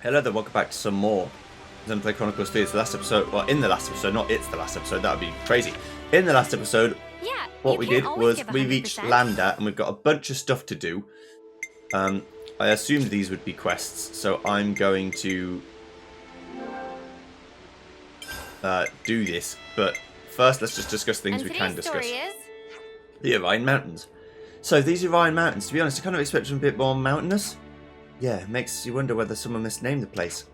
Hello there, welcome back to some more Xenoblade Chronicles 3. It's the last episode, well, in the last episode, not it's the last episode, that would be crazy. In the last episode, Yeah, what we did was we reached Lambda and we've got a bunch of stuff to do. I assumed these would be quests, so I'm going to do this. But first, let's just discuss things we can discuss. The Orion Mountains. So these Orion Mountains, to be honest, I kind of expected them a bit more mountainous. Yeah, makes you wonder whether someone misnamed the place.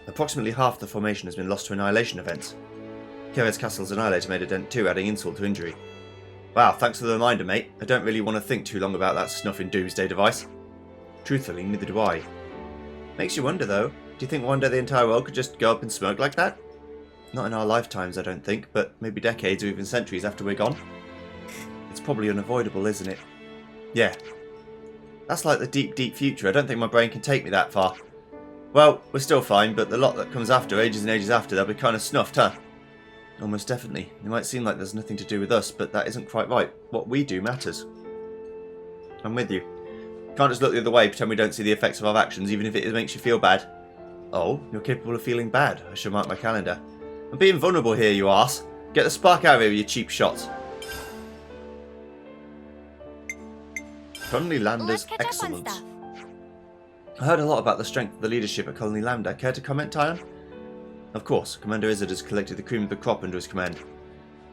Approximately half the formation has been lost to annihilation events. Keved's Castle's annihilator made a dent too, adding insult to injury. Wow, thanks for the reminder, mate. I don't really want to think too long about that snuffing doomsday device. Truthfully, neither do I. Makes you wonder, though. Do you think one day the entire world could just go up in smoke like that? Not in our lifetimes, I don't think, but maybe decades or even centuries after we're gone. It's probably unavoidable, isn't it? Yeah. That's like the deep, deep future. I don't think my brain can take me that far. Well, we're still fine, but the lot that comes after, ages and ages after, they'll be kind of snuffed, huh? Almost definitely. It might seem like there's nothing to do with us, but that isn't quite right. What we do matters. I'm with you. Can't just look the other way, pretend we don't see the effects of our actions, even if it makes you feel bad. Oh, you're capable of feeling bad. I shall mark my calendar. I'm being vulnerable here, you arse. Get the spark out of here, you cheap shots. Colony Lambda's excellence. I heard a lot about the strength of the leadership at Colony Lambda. Care to comment, Tyon? Of course, Commander Izzard has collected the cream of the crop under his command.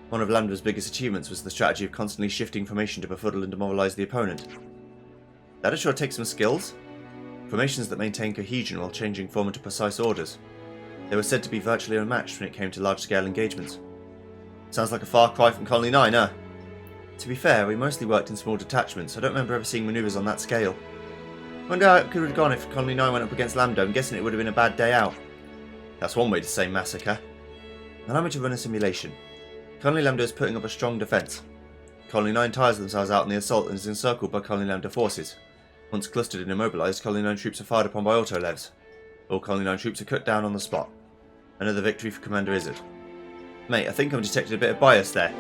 One of Lambda's biggest achievements was the strategy of constantly shifting formation to befuddle and demoralise the opponent. That'd sure take some skills. Formations that maintain cohesion while changing form into precise orders. They were said to be virtually unmatched when it came to large-scale engagements. Sounds like a far cry from Colony 9, huh? To be fair, we mostly worked in small detachments. I don't remember ever seeing manoeuvres on that scale. Wonder how it could have gone if Colony 9 went up against Lambda. I'm guessing it would have been a bad day out. That's one way to say massacre. Allow me to run a simulation. Colony Lambda is putting up a strong defence. Colony 9 tires themselves out in the assault and is encircled by Colony Lambda forces. Once clustered and immobilised, Colony 9 troops are fired upon by auto-levs. All Colony 9 troops are cut down on the spot. Another victory for Commander Izzard. Mate, I think I've detected a bit of bias there.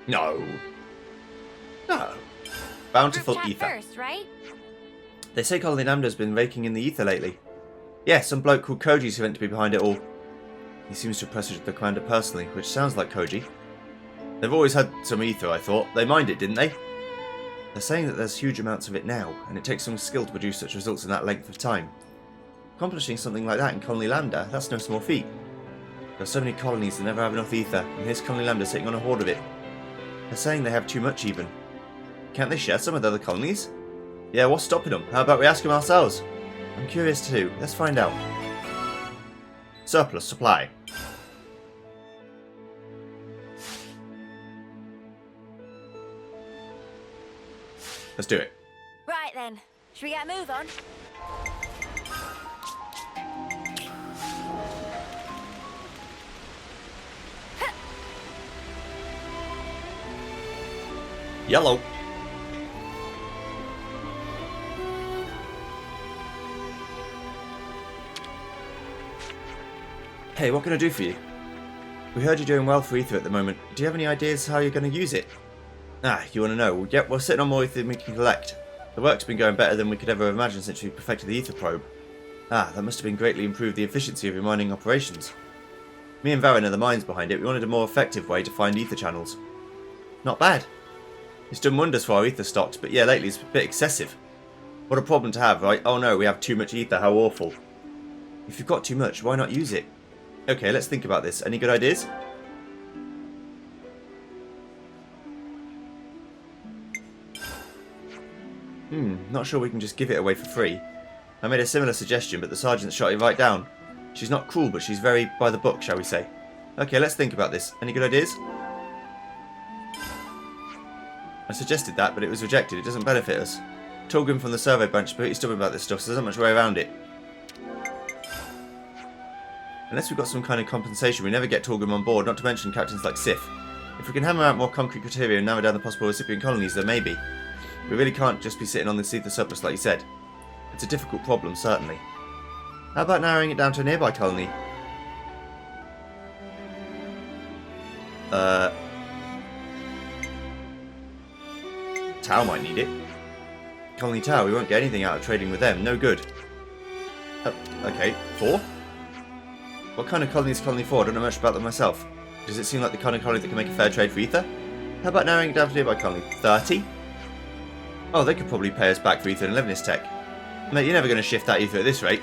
No. No. Bountiful ether. First, right? They say Colony Lambda's been raking in the ether lately. Yeah, some bloke called Koji's meant to be behind it all. He seems to have pressured the commander personally, which sounds like Koji. They've always had some ether, I thought. They mined it, didn't they? They're saying that there's huge amounts of it now, and it takes some skill to produce such results in that length of time. Accomplishing something like that in Colony Lambda, that's no small feat. There are so many colonies that never have enough ether, and here's Colony Lambda sitting on a hoard of it. They're saying they have too much even. Can't they share some with other colonies? Yeah, what's stopping them? How about we ask them ourselves? I'm curious too. Let's find out. Surplus supply. Let's do it. Right then. Should we get a move on? Yellow. Hey, what can I do for you? We heard you're doing well for ether at the moment. Do you have any ideas how you're going to use it? Ah, you want to know? Yep, we're sitting on more ether than we can collect. The work's been going better than we could ever imagine since we perfected the ether probe. Ah, that must have been greatly improved the efficiency of your mining operations. Me and Varen are the minds behind it. We wanted a more effective way to find ether channels. Not bad. It's done wonders for our ether stocks, but yeah, lately it's a bit excessive. What a problem to have, right? Oh no, we have too much ether, how awful. If you've got too much, why not use it? Okay, let's think about this. Any good ideas? Not sure we can just give it away for free. I made a similar suggestion, but the sergeant shot it right down. She's not cruel, but she's very by the book, shall we say. Okay, let's think about this. Any good ideas? I suggested that, but it was rejected. It doesn't benefit us. Torgrim from the survey branch is pretty stubborn about this stuff, so there's not much way around it. Unless we've got some kind of compensation, we never get Torgrim on board, not to mention captains like Sif. If we can hammer out more concrete criteria and narrow down the possible recipient colonies, then maybe. We really can't just be sitting on this ether surplus like you said. It's a difficult problem, certainly. How about narrowing it down to a nearby colony? Tau might need it. Colony Tower. We won't get anything out of trading with them. No good. Okay, 4? What kind of colony is Colony 4? I don't know much about them myself. Does it seem like the kind of colony that can make a fair trade for ether? How about narrowing it down to nearby colony? 30? Oh, they could probably pay us back for ether and Levinus tech. Mate, you're never going to shift that ether at this rate.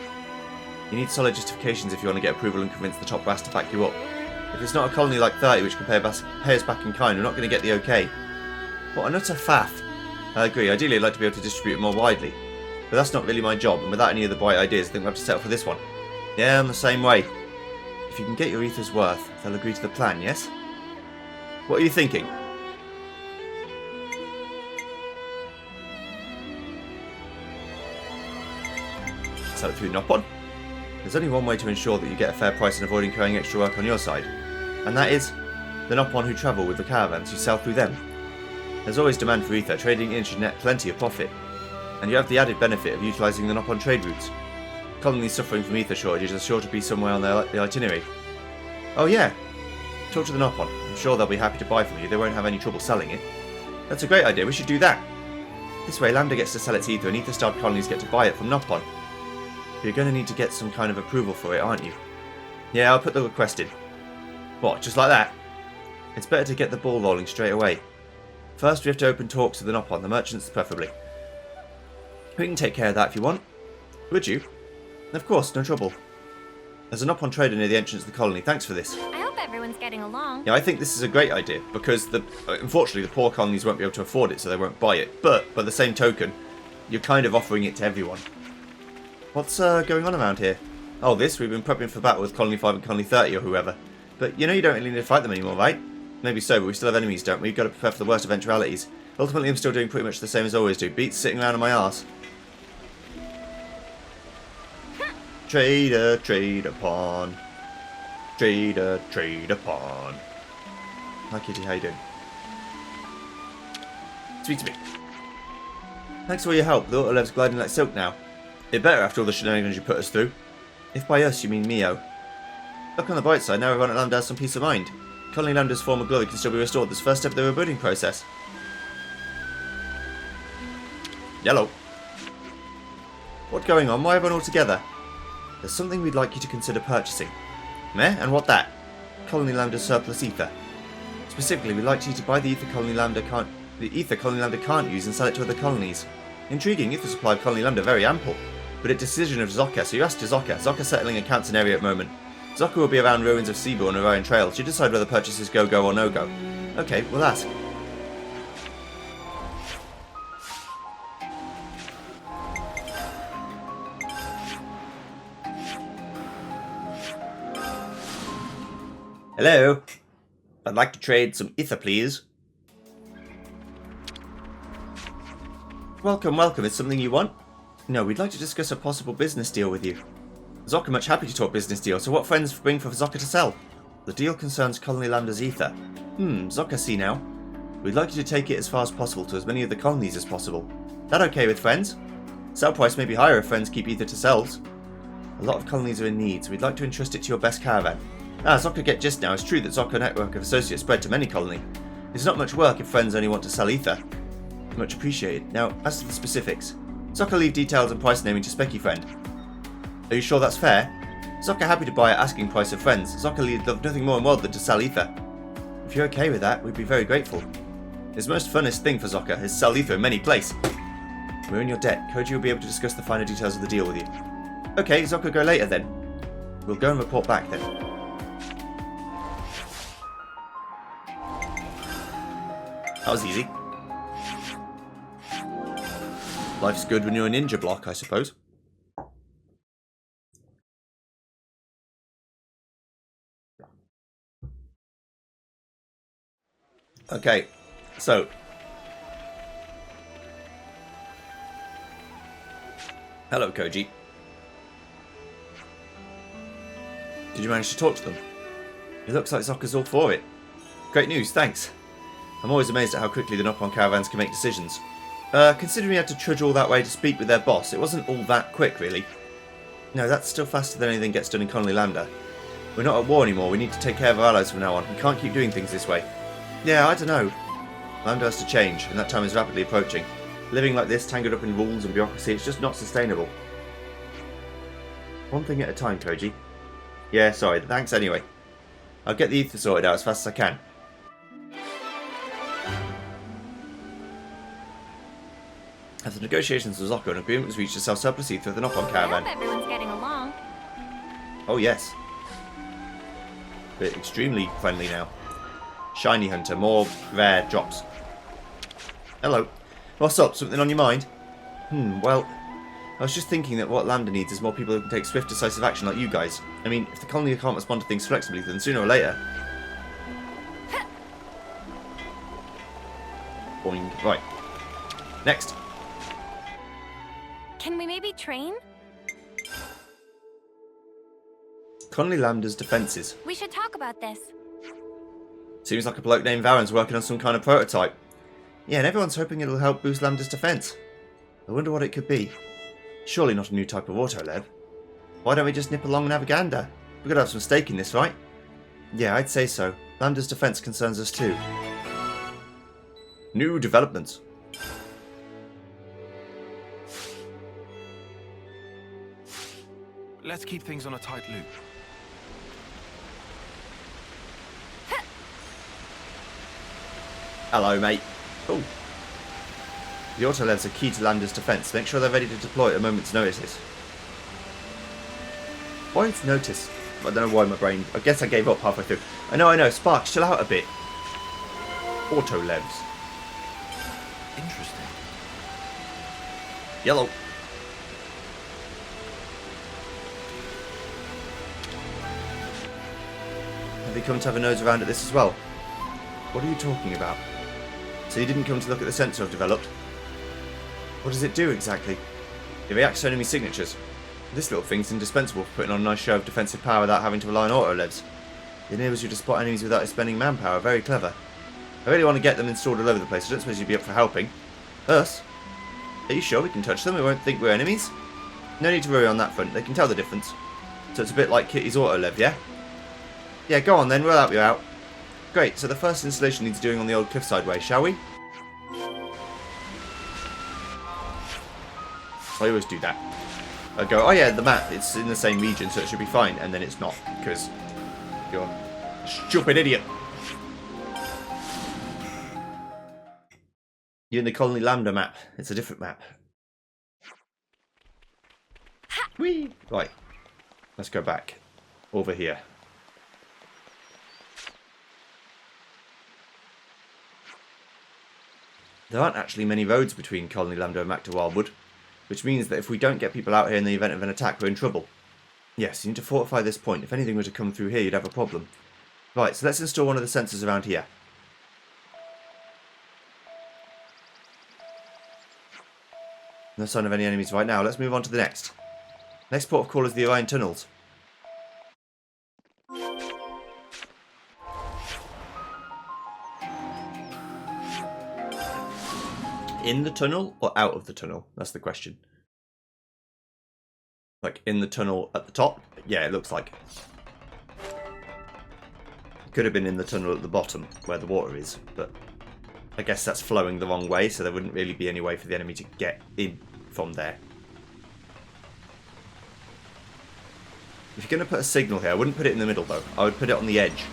You need solid justifications if you want to get approval and convince the top brass to back you up. If it's not a colony like 30 which can pay us back in kind, we're not going to get the okay. What an utter faff. I agree, ideally I'd like to be able to distribute it more widely. But that's not really my job, and without any of the bright ideas, I think we'll have to settle for this one. Yeah, I'm the same way. If you can get your ether's worth, they'll agree to the plan, yes? What are you thinking? Sell it through Nopon? There's only one way to ensure that you get a fair price and avoid incurring extra work on your side. And that is the Nopon who travel with the caravans, you sell through them. There's always demand for ether, trading in should net plenty of profit. And you have the added benefit of utilising the Nopon trade routes. Colonies suffering from ether shortages are sure to be somewhere on the itinerary. Oh yeah, talk to the Nopon. I'm sure they'll be happy to buy from you, they won't have any trouble selling it. That's a great idea, we should do that. This way Lambda gets to sell its ether and ether-starved colonies get to buy it from Nopon. You're going to need to get some kind of approval for it, aren't you? Yeah, I'll put the request in. What, just like that? It's better to get the ball rolling straight away. First we have to open talks with the Nopon, the merchants preferably. We can take care of that if you want. Would you? Of course, no trouble. There's a Nopon trader near the entrance of the colony, thanks for this. I hope everyone's getting along. Yeah, I think this is a great idea, because unfortunately the poor colonies won't be able to afford it, so they won't buy it. But, by the same token, you're kind of offering it to everyone. What's going on around here? Oh, this? We've been prepping for battle with Colony 5 and Colony 30 or whoever. But you know you don't really need to fight them anymore, right? Maybe so, but we still have enemies, don't we? We've got to prepare for the worst eventualities. Ultimately, I'm still doing pretty much the same as I always do. Beats sitting around on my arse. Trader, trade upon. Trader, trade upon. Hi Kitty, how you doing? Speak to me. Thanks for all your help. The autolev's gliding like silk now. It better after all the shenanigans you put us through. If by us you mean Mio. Look on the bright side, now everyone at Lambda has some peace of mind. Colony Lambda's former glory can still be restored this first step of the rebuilding process. Yellow. What's going on? Why everyone all together? There's something we'd like you to consider purchasing. Meh? And what that? Colony Lambda's surplus ether. Specifically, we'd like you to buy the ether Colony Lambda can't use and sell it to other colonies. Intriguing, ether supply of Colony Lambda very ample. But a decision of Zocca, so you ask to Zocca. Zocca's settling accounts in area at the moment. Zocca will be around ruins of Seabourn and Orion Trail. She'll decide whether purchases go or no go. Okay, we'll ask. Hello? I'd like to trade some ether, please. Welcome, welcome. Is something you want? No, we'd like to discuss a possible business deal with you. Zocca much happy to talk business deal, so what friends bring for Zocca to sell? The deal concerns Colony Lambda's ether. Zocca see now. We'd like you to take it as far as possible to as many of the colonies as possible. That okay with friends? Sell price may be higher if friends keep ether to selves. A lot of colonies are in need, so we'd like to entrust it to your best caravan. Zocca get gist now. It's true that Zocca network of associates spread to many colony. It's not much work if friends only want to sell ether. Much appreciated. Now, as to the specifics. Zocca leave details and price naming to Specky friend. Are you sure that's fair? Zocca happy to buy at asking price of friends. Zocca lead love nothing more in the world than to sell ether. If you're okay with that, we'd be very grateful. His most funnest thing for Zocca is sell ether in many place. We're in your debt. Koji will be able to discuss the finer details of the deal with you. Okay, Zocca go later then. We'll go and report back then. That was easy. Life's good when you're a ninja block, I suppose. Okay, so hello, Koji. Did you manage to talk to them? It looks like Zocca's all for it. Great news, thanks. I'm always amazed at how quickly the Nopon caravans can make decisions. Considering we had to trudge all that way to speak with their boss, it wasn't all that quick, really. No, that's still faster than anything gets done in Colony Lambda. We're not at war anymore, we need to take care of our allies from now on. We can't keep doing things this way. Yeah, I don't know. Lambda has to change, and that time is rapidly approaching. Living like this, tangled up in rules and bureaucracy, it's just not sustainable. One thing at a time, Koji. Yeah, sorry, thanks anyway. I'll get the ether sorted out as fast as I can. After negotiations with Zocco, an agreement was reached to sell surplus ether with an knock-on caravan. I hope everyone's getting along. Oh yes. They're extremely friendly now. Shiny Hunter, more rare drops. Hello. What's up? Something on your mind? Well, I was just thinking that what Lambda needs is more people who can take swift, decisive action like you guys. I mean, if the colony can't respond to things flexibly, then sooner or later... Boing. Right. Next. Can we maybe train? Colony Lambda's defences. We should talk about this. Seems like a bloke named Varen's working on some kind of prototype. Yeah, and everyone's hoping it'll help boost Lambda's defence. I wonder what it could be. Surely not a new type of auto-leb. Why don't we just nip along and have a gander? We've got to have some stake in this, right? Yeah, I'd say so. Lambda's defence concerns us too. New developments. Let's keep things on a tight loop. Hello, mate. Oh. The auto-levs are key to Lambda's defence. Make sure they're ready to deploy at a moment's notice. Why it's notice? I don't know why my brain... I guess I gave up halfway through. I know. Sparks, chill out a bit. Auto-levs. Interesting. Yellow. Have you come to have a nose around at this as well? What are you talking about? So you didn't come to look at the sensor I've developed? What does it do exactly? It reacts to enemy signatures. This little thing's indispensable for putting on a nice show of defensive power without having to rely on auto-levs. It enables you to spot enemies without expending manpower. Very clever. I really want to get them installed all over the place. I don't suppose you'd be up for helping. Us? Are you sure we can touch them? We won't think we're enemies? No need to worry on that front. They can tell the difference. So it's a bit like Kitty's auto-lev, yeah? Yeah, go on then. We'll help you out. Great, so the first installation needs doing on the old cliffside way, shall we? I always do that. I go, oh yeah, the map, it's in the same region, so it should be fine, and then it's not, because you're a stupid idiot. You're in the Colony Lambda map. It's a different map. Whee! Right, let's go back. Over here. There aren't actually many roads between Colony Lambda and back to Wildwood, which means that if we don't get people out here in the event of an attack, we're in trouble. Yes, you need to fortify this point. If anything were to come through here, you'd have a problem. Right, so let's install one of the sensors around here. No sign of any enemies right now. Let's move on to the next. Next port of call is the Orion Tunnels. In the tunnel or out of the tunnel? That's the question. Like in the tunnel at the top? Yeah, it looks like. It could have been in the tunnel at the bottom where the water is, but I guess that's flowing the wrong way, so there wouldn't really be any way for the enemy to get in from there. If you're going to put a signal here, I wouldn't put it in the middle though. I would put it on the edge.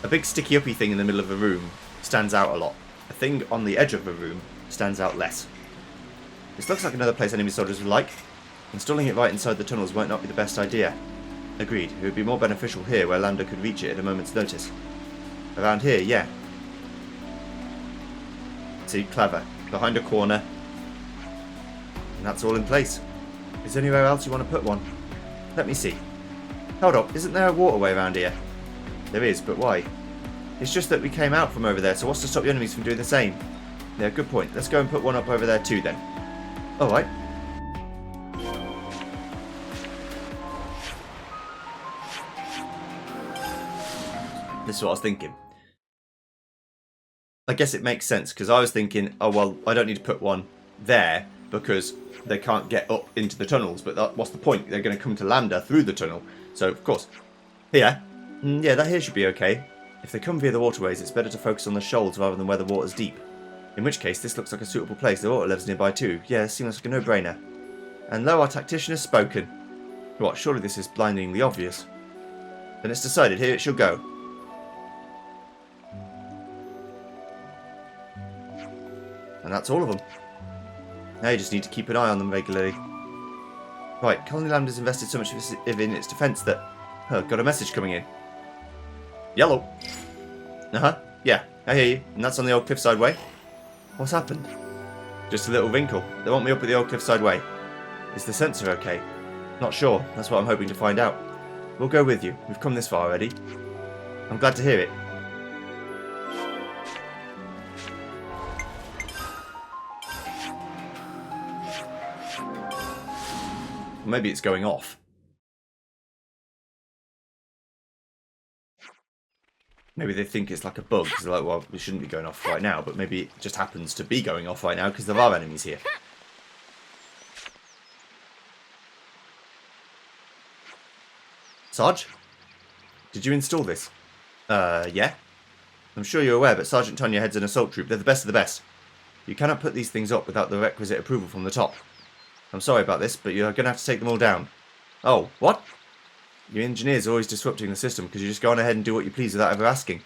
A big sticky uppy thing in the middle of a room stands out a lot. A thing on the edge of a room stands out less. This looks like another place enemy soldiers would like. Installing it right inside the tunnels might not be the best idea. Agreed. It would be more beneficial here where Lambda could reach it at a moment's notice. Around here, yeah. See, clever. Behind a corner. And that's all in place. Is there anywhere else you want to put one? Let me see. Hold up, isn't there a waterway around here? There is, but why? It's just that we came out from over there, so what's to stop the enemies from doing the same? Yeah, good point. Let's go and put one up over there too then. Alright. This is what I was thinking. I guess it makes sense, because I was thinking, oh well, I don't need to put one there, because they can't get up into the tunnels, but what's the point? They're going to come to Lambda through the tunnel. So, of course. Here. Yeah, that here should be okay. If they come via the waterways, it's better to focus on the shoals rather than where the water's deep. In which case, this looks like a suitable place. There are auto-levs nearby too. Yeah, seems like a no-brainer. And lo, our tactician has spoken. What, surely this is blindingly obvious. Then it's decided, here it shall go. And that's all of them. Now you just need to keep an eye on them regularly. Right, Colony Lambda's invested so much in its defence that... Oh, got a message coming in. Yellow. Uh-huh, yeah, I hear you. And that's on the old Cliffside Way? What's happened? Just a little wrinkle. They want me up at the old Cliffside Way. Is the sensor okay? Not sure. That's what I'm hoping to find out. We'll go with you. We've come this far already. I'm glad to hear it. Maybe it's going off. Maybe they think it's like a bug, because they're like, well, we shouldn't be going off right now, but maybe it just happens to be going off right now because there are enemies here. Sarge? Did you install this? Yeah. I'm sure you're aware, but Sergeant Tonya heads an assault troop. They're the best of the best. You cannot put these things up without the requisite approval from the top. I'm sorry about this, but you're going to have to take them all down. Oh, what? Your engineers are always disrupting the system because you just go on ahead and do what you please without ever asking.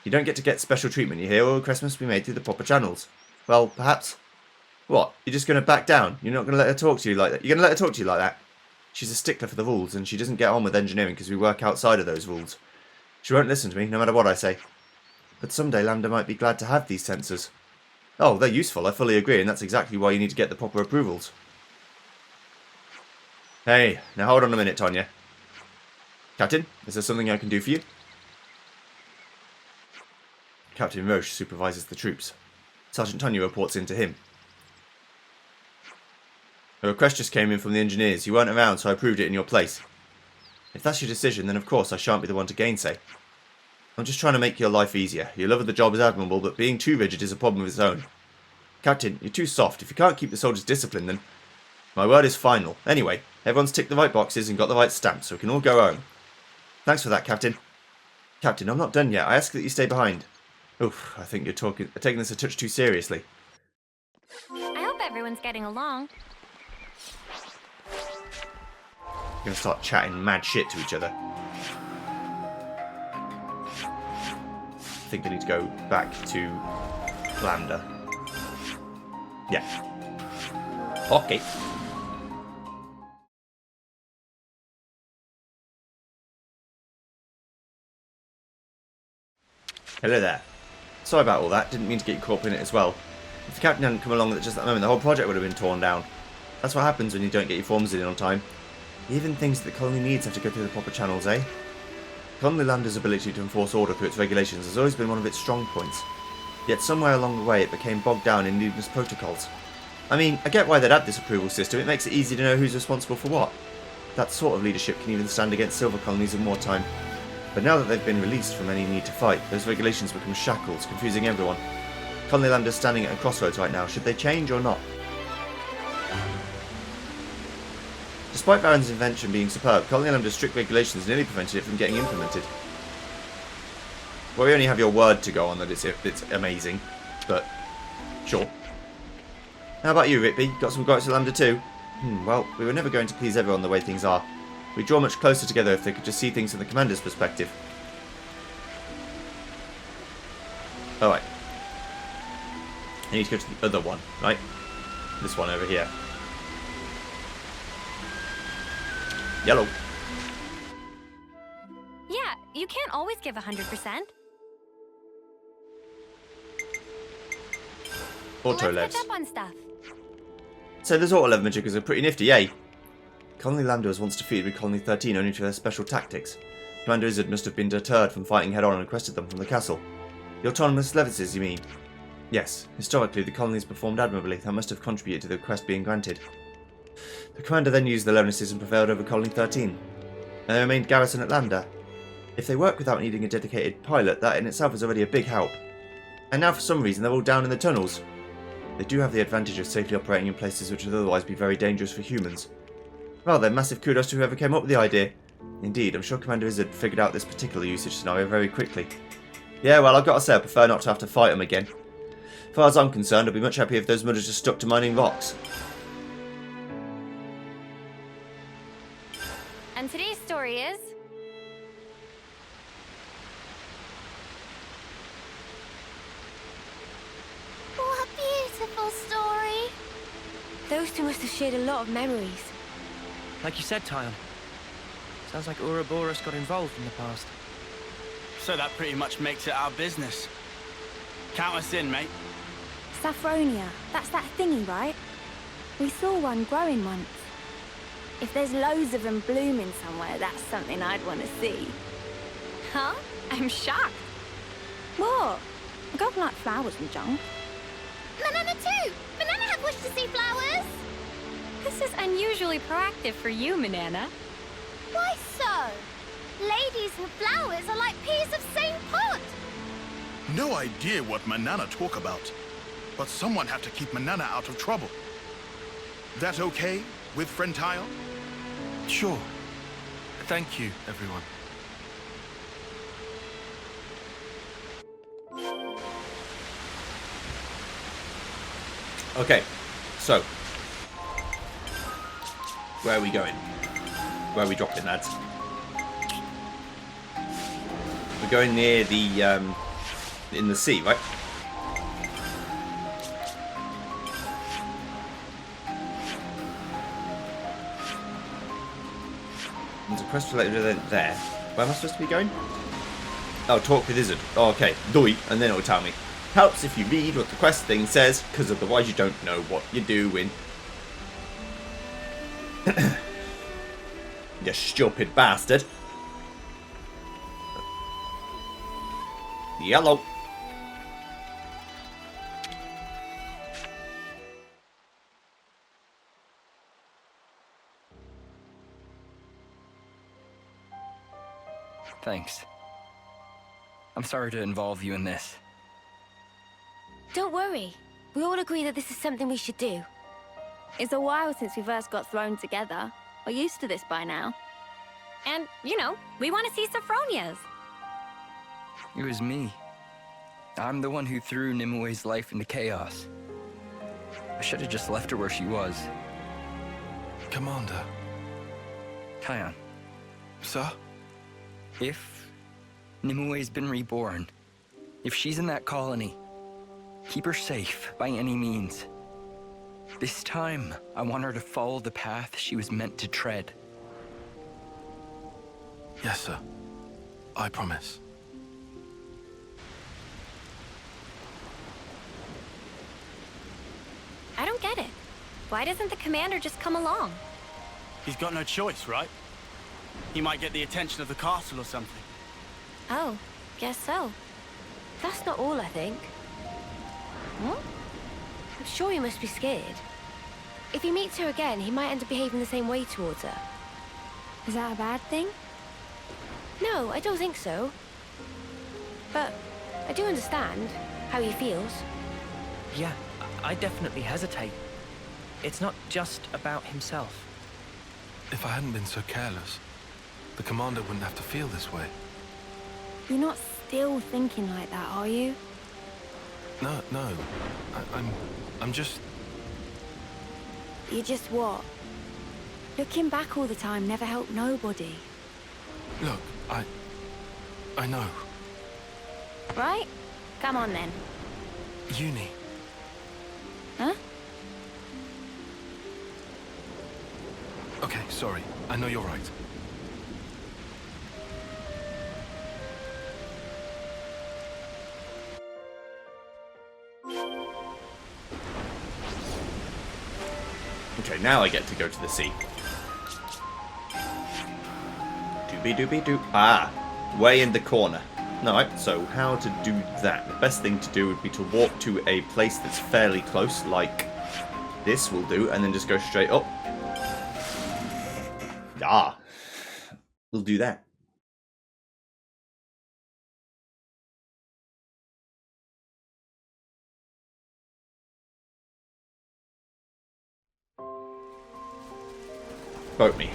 You don't get to get special treatment, you hear? All requests must be made through the proper channels. Well, perhaps... What? You're just going to back down? You're not going to let her talk to you like that? You're going to let her talk to you like that? She's a stickler for the rules, and she doesn't get on with engineering because we work outside of those rules. She won't listen to me, no matter what I say. But someday Lambda might be glad to have these sensors. Oh, they're useful, I fully agree, and that's exactly why you need to get the proper approvals. Hey, now hold on a minute, Tonya. Captain, is there something I can do for you? Captain Roche supervises the troops. Sergeant Tonya reports in to him. A request just came in from the engineers. You weren't around, so I approved it in your place. If that's your decision, then of course I shan't be the one to gainsay. I'm just trying to make your life easier. Your love of the job is admirable, but being too rigid is a problem of its own. Captain, you're too soft. If you can't keep the soldiers disciplined, then... My word is final. Anyway, everyone's ticked the right boxes and got the right stamps, so we can all go home. Thanks for that, Captain. Captain, I'm not done yet. I ask that you stay behind. Oof, I think you're taking this a touch too seriously. I hope everyone's getting along. We're going to start chatting mad shit to each other. I think I need to go back to Lambda. Yeah. Okay. Hello there. Sorry about all that. Didn't mean to get you caught up in it as well. If the captain hadn't come along at just that moment, the whole project would have been torn down. That's what happens when you don't get your forms in on time. Even things that the colony needs have to go through the proper channels, eh? Colony Lambda's ability to enforce order through its regulations has always been one of its strong points. Yet somewhere along the way it became bogged down in needless protocols. I mean, I get why they'd add this approval system. It makes it easy to know who's responsible for what. That sort of leadership can even stand against silver colonies in wartime. But now that they've been released from any need to fight, those regulations become shackles, confusing everyone. Colony Lambda's standing at a crossroads right now. Should they change or not? Despite Baron's invention being superb, Colony Lambda's strict regulations nearly prevented it from getting implemented. Well, we only have your word to go on that it's amazing, but sure. How about you, Rigby? Got some gripes with Lambda too? Well, we were never going to please everyone the way things are. We'd draw much closer together if they could just see things from the commander's perspective. Alright. I need to go to the other one, right? This one over here. Yellow. Yeah, you can't always give 100%. Auto Let's levs. catch up on stuff. So those auto lev majiggers are pretty nifty, eh? Colony Lambda was once defeated with Colony 13 only to their special tactics. Commander Izzard must have been deterred from fighting head-on and requested them from the castle. The autonomous levices, you mean? Yes. Historically, the colonies performed admirably. That must have contributed to the request being granted. The commander then used the levices and prevailed over Colony 13. And they remained garrisoned at Lambda. If they work without needing a dedicated pilot, that in itself is already a big help. And now for some reason they're all down in the tunnels. They do have the advantage of safely operating in places which would otherwise be very dangerous for humans. Well then, massive kudos to whoever came up with the idea. Indeed, I'm sure Commander Izzard figured out this particular usage scenario very quickly. Yeah, well, I've got to say I prefer not to have to fight them again. As far as I'm concerned, I'd be much happier if those mudders just stuck to mining rocks. And today's story is... What a beautiful story. Those two must have shared a lot of memories. Like you said, Tyon. Sounds like Ouroboros got involved in the past. So that pretty much makes it our business. Count us in, mate. Saffronia, that's that thingy, right? We saw one growing once. If there's loads of them blooming somewhere, that's something I'd want to see. Huh? I'm shocked. What? I don't like flowers and junk. Banana too! Banana have wished to see flowers! This is unusually proactive for you, Banana. Why so? Ladies and flowers are like peas of same pod. No idea what Manana talk about, but someone have to keep Manana out of trouble. That okay with friend Tyon? Sure. Thank you, everyone. Okay, so where are we going? Where are we dropping, lads? We're going near the in the sea, right? There's a quest related event there. Where am I supposed to be going? Oh, talk with Izzard. Oh, okay, Doi, and then it'll tell me. Helps if you read what the quest thing says, because otherwise you don't know what you're doing. You stupid bastard. Yellow. Thanks. I'm sorry to involve you in this. Don't worry. We all agree that this is something we should do. It's a while since we first got thrown together. We're used to this by now. And, you know, we want to see Saffronia's. It was me. I'm the one who threw Nimue's life into chaos. I should have just left her where she was. Commander. Tyon, Sir? if Nimue's been reborn, if she's in that colony, keep her safe by any means. This time, I want her to follow the path she was meant to tread. Yes, sir. I promise. I don't get it. Why doesn't the commander just come along? He's got no choice, right? He might get the attention of the castle or something. Oh, guess so. That's not all, I think. What? I'm sure he must be scared. If he meets her again, he might end up behaving the same way towards her. Is that a bad thing? No, I don't think so. But I do understand how he feels. Yeah, I definitely hesitate. It's not just about himself. If I hadn't been so careless, the commander wouldn't have to feel this way. You're not still thinking like that, are you? No. I'm just... You're just what? Looking back all the time never helped nobody. Look, I know. Right? Come on then. Uni. Huh? Okay, sorry. I know you're right. Okay, now I get to go to the sea. Doobie-doobie-doo. Ah, way in the corner. Alright, so how to do that? The best thing to do would be to walk to a place that's fairly close, like this will do, and then just go straight up. Ah, we'll do that. Boat me.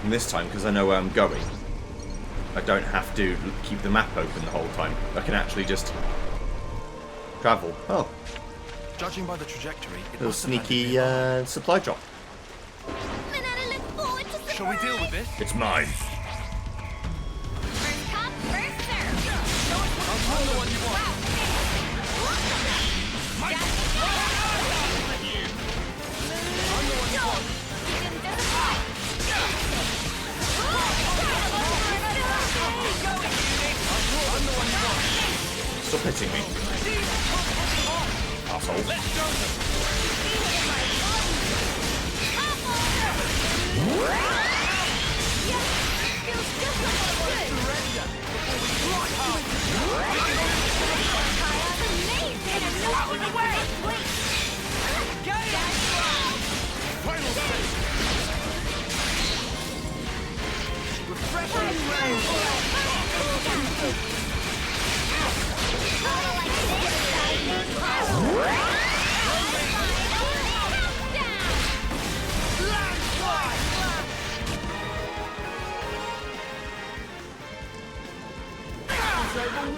And this time, because I know where I'm going, I don't have to keep the map open the whole time. I can actually just travel. Oh. Judging by the trajectory, it Little must have landed sneaky nearby. supply drop. Banana, look forward to Shall we deal with this? It's mine. First come, first serve. I'm the one you want. Stop hitting me. Asshole.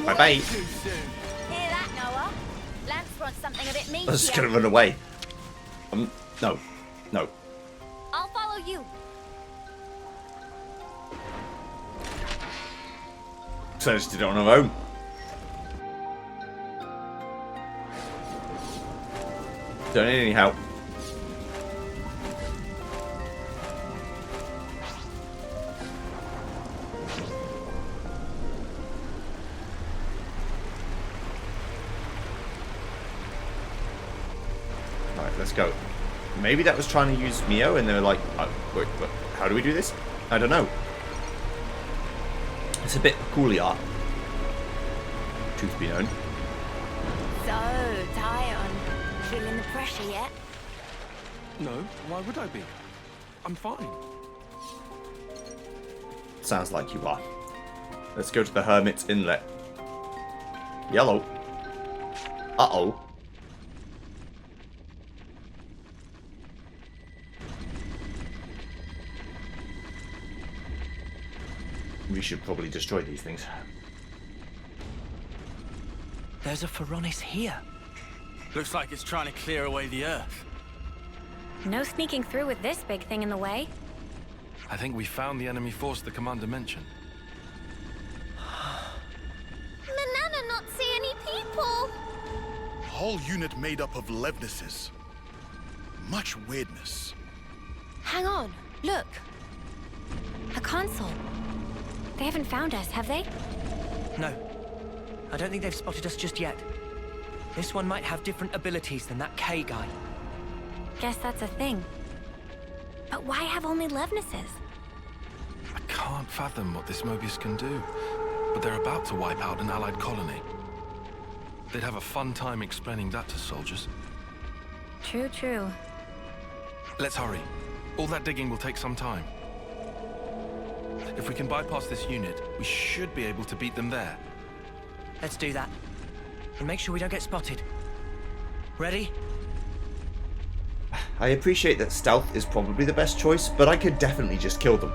Bye-bye. Hear that, Noah? Lance wants something a bit meatier. I was just gonna run away. No. No. I'll follow you. So I just did it on our own. Don't need any help. Right, let's go. Maybe that was trying to use Mio and they were like, oh, wait, but how do we do this? I don't know. It's a bit peculiar. Truth be known. So, Tyon, feeling the pressure yet? No, why would I be? I'm fine. Sounds like you are. Let's go to the Hermit's Inlet. Yellow. Uh-oh. We should probably destroy these things. There's a Phoronis here. Looks like it's trying to clear away the Earth. No sneaking through with this big thing in the way. I think we found the enemy force the commander mentioned. Banana not see any people. Whole unit made up of Levnesses. Much weirdness. Hang on, look. A console. They haven't found us, have they? No. I don't think they've spotted us just yet. This one might have different abilities than that K guy. Guess that's a thing. But why have only Levnesses? I can't fathom what this Mobius can do, but they're about to wipe out an allied colony. They'd have a fun time explaining that to soldiers. True, true. Let's hurry. All that digging will take some time. If we can bypass this unit, we should be able to beat them there. Let's do that. And make sure we don't get spotted. Ready? I appreciate that stealth is probably the best choice, but I could definitely just kill them.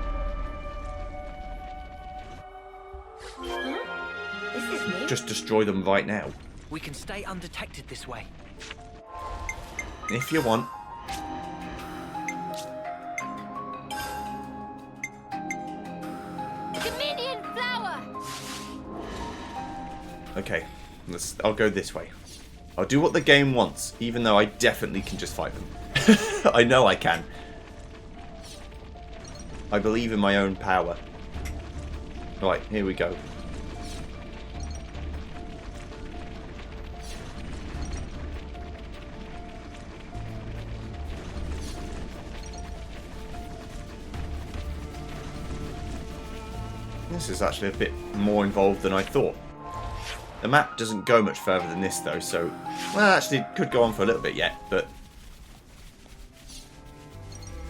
This is new. Just destroy them right now. We can stay undetected this way. If you want. Dominion flower! Okay, I'll go this way. I'll do what the game wants, even though I definitely can just fight them. I know I can. I believe in my own power. Right, here we go. This is actually a bit more involved than I thought. The map doesn't go much further than this though, so... Well, actually, it could go on for a little bit yet, but...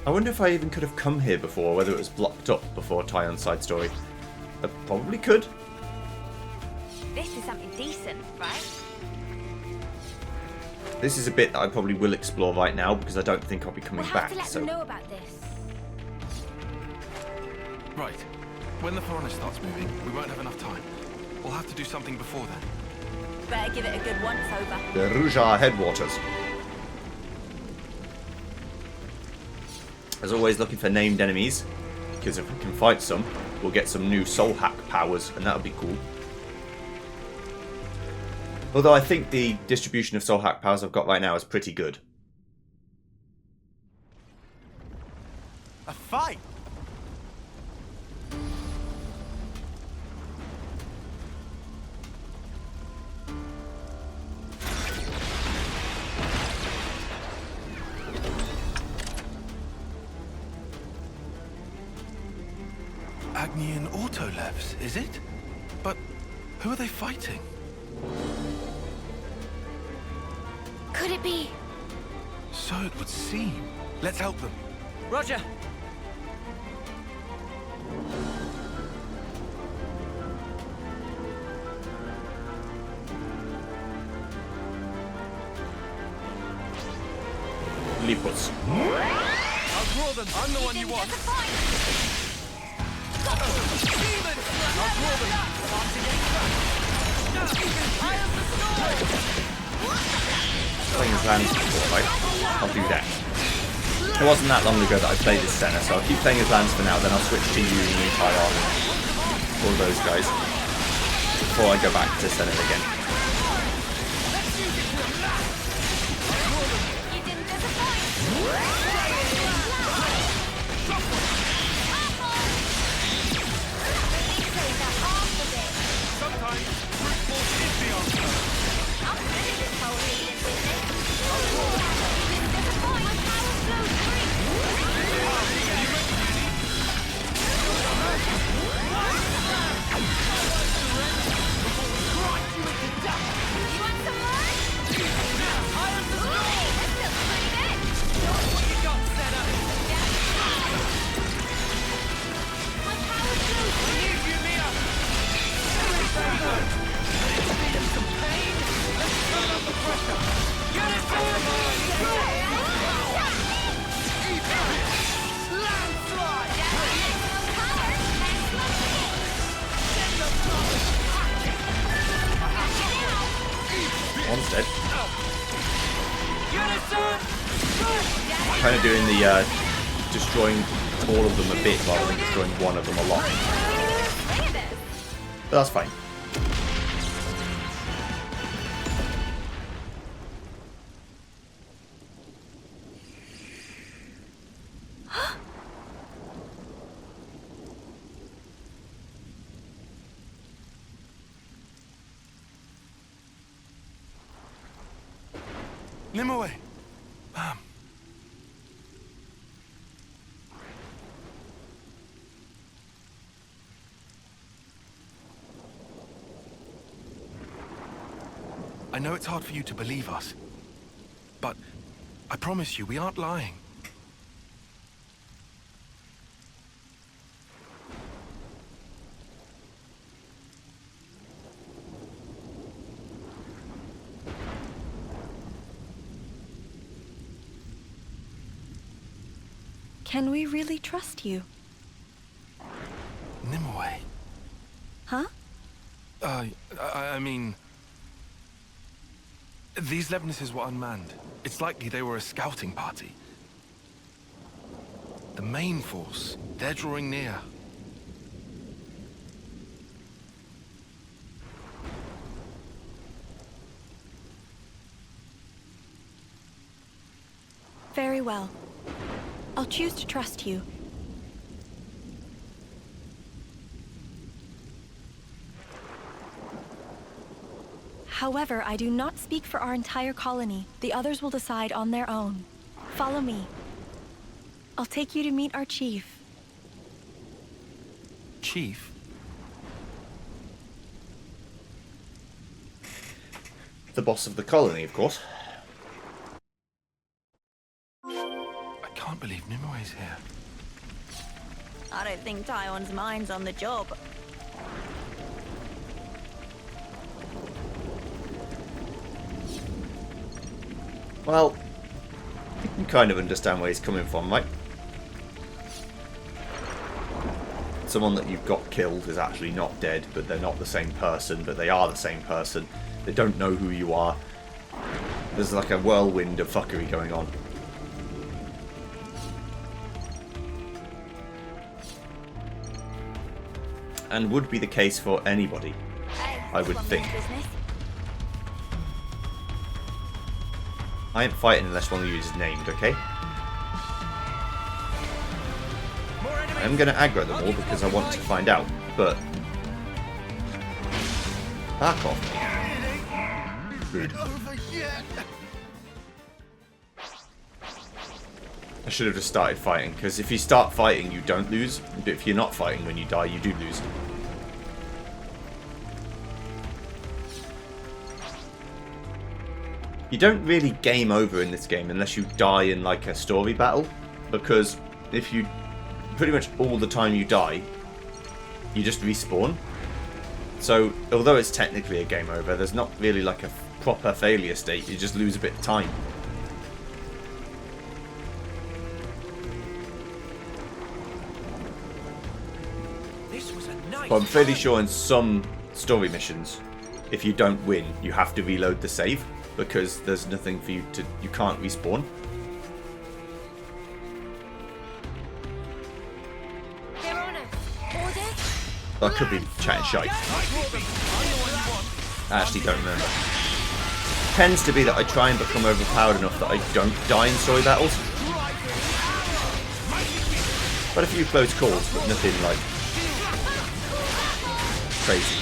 I wonder if I even could have come here before, whether it was blocked up before Tyon's side story. I probably could. This is something decent, right? This is a bit that I probably will explore right now, because I don't think I'll be coming We'll back, have to let so... them know about this. Right. When the furnace starts moving, we won't have enough time. We'll have to do something before then. Better give it a good once over. The Ruja headwaters. As always, looking for named enemies, because if we can fight some, we'll get some new soul hack powers, and that would be cool. Although I think the distribution of soul hack powers I've got right now is pretty good. A fight? Agnian Autolevs, is it? But who are they fighting? Could it be? So it would seem. Let's help them. Roger. Lipos. I'll draw them. I'm the one you want. Playing as Lance before, right? I'll do that. It wasn't that long ago that I played as Senna, so I'll keep playing as Lance for now, then I'll switch to you and Tyrone and all those guys before I go back to Senna again. One's dead. Kind of doing the destroying all of them a bit rather than destroying one of them a lot. But that's fine. Nimue! I know it's hard for you to believe us, but I promise you we aren't lying. Can we really trust you? Nimue. Huh? I mean... These Leibnices were unmanned. It's likely they were a scouting party. The main force, they're drawing near. Very well. I'll choose to trust you. However, I do not speak for our entire colony. The others will decide on their own. Follow me. I'll take you to meet our chief. Chief? The boss of the colony, of course. I can't believe Nimue's here. I don't think Tywon's mind's on the job. Well, you can kind of understand where he's coming from, right? someone that you've got killed is actually not dead, but they're not the same person, but they are the same person. They don't know who you are. There's like a whirlwind of fuckery going on. And would be the case for anybody, I would think. I ain't fighting unless one of you is named, okay? I'm going to aggro them all because I want to find out, but... Back off me. Rude. I should have just started fighting, because if you start fighting, you don't lose. But if you're not fighting when you die, you do lose. You don't really game over in this game unless you die in like a story battle, because if you pretty much all the time you die, you just respawn. So although it's technically a game over, there's not really like a proper failure state. You just lose a bit of time. But I'm fairly sure in some story missions, if you don't win, you have to reload the save, because there's nothing for you to... you can't respawn. I could be chatting shite. I actually don't remember. Tends to be that I try and become overpowered enough that I don't die in story battles. But a few close calls, but nothing like crazy.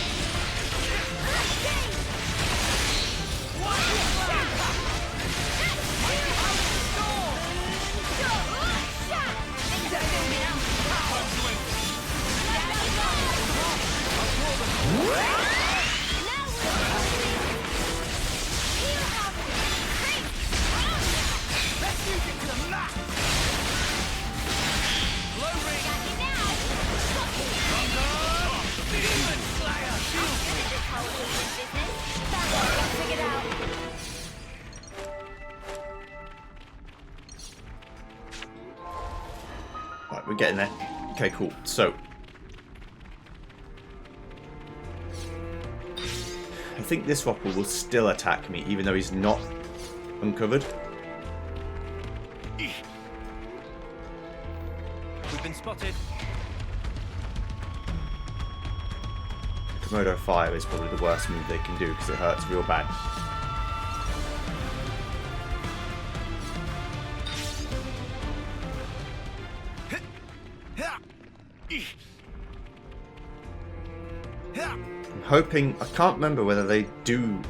Right, we're getting there. Okay, cool. So, I think this Whopper will still attack me, even though he's not uncovered. We've been spotted. Komodo Fire is probably the worst move they can do because it hurts real bad. I'm hoping... I can't remember whether they do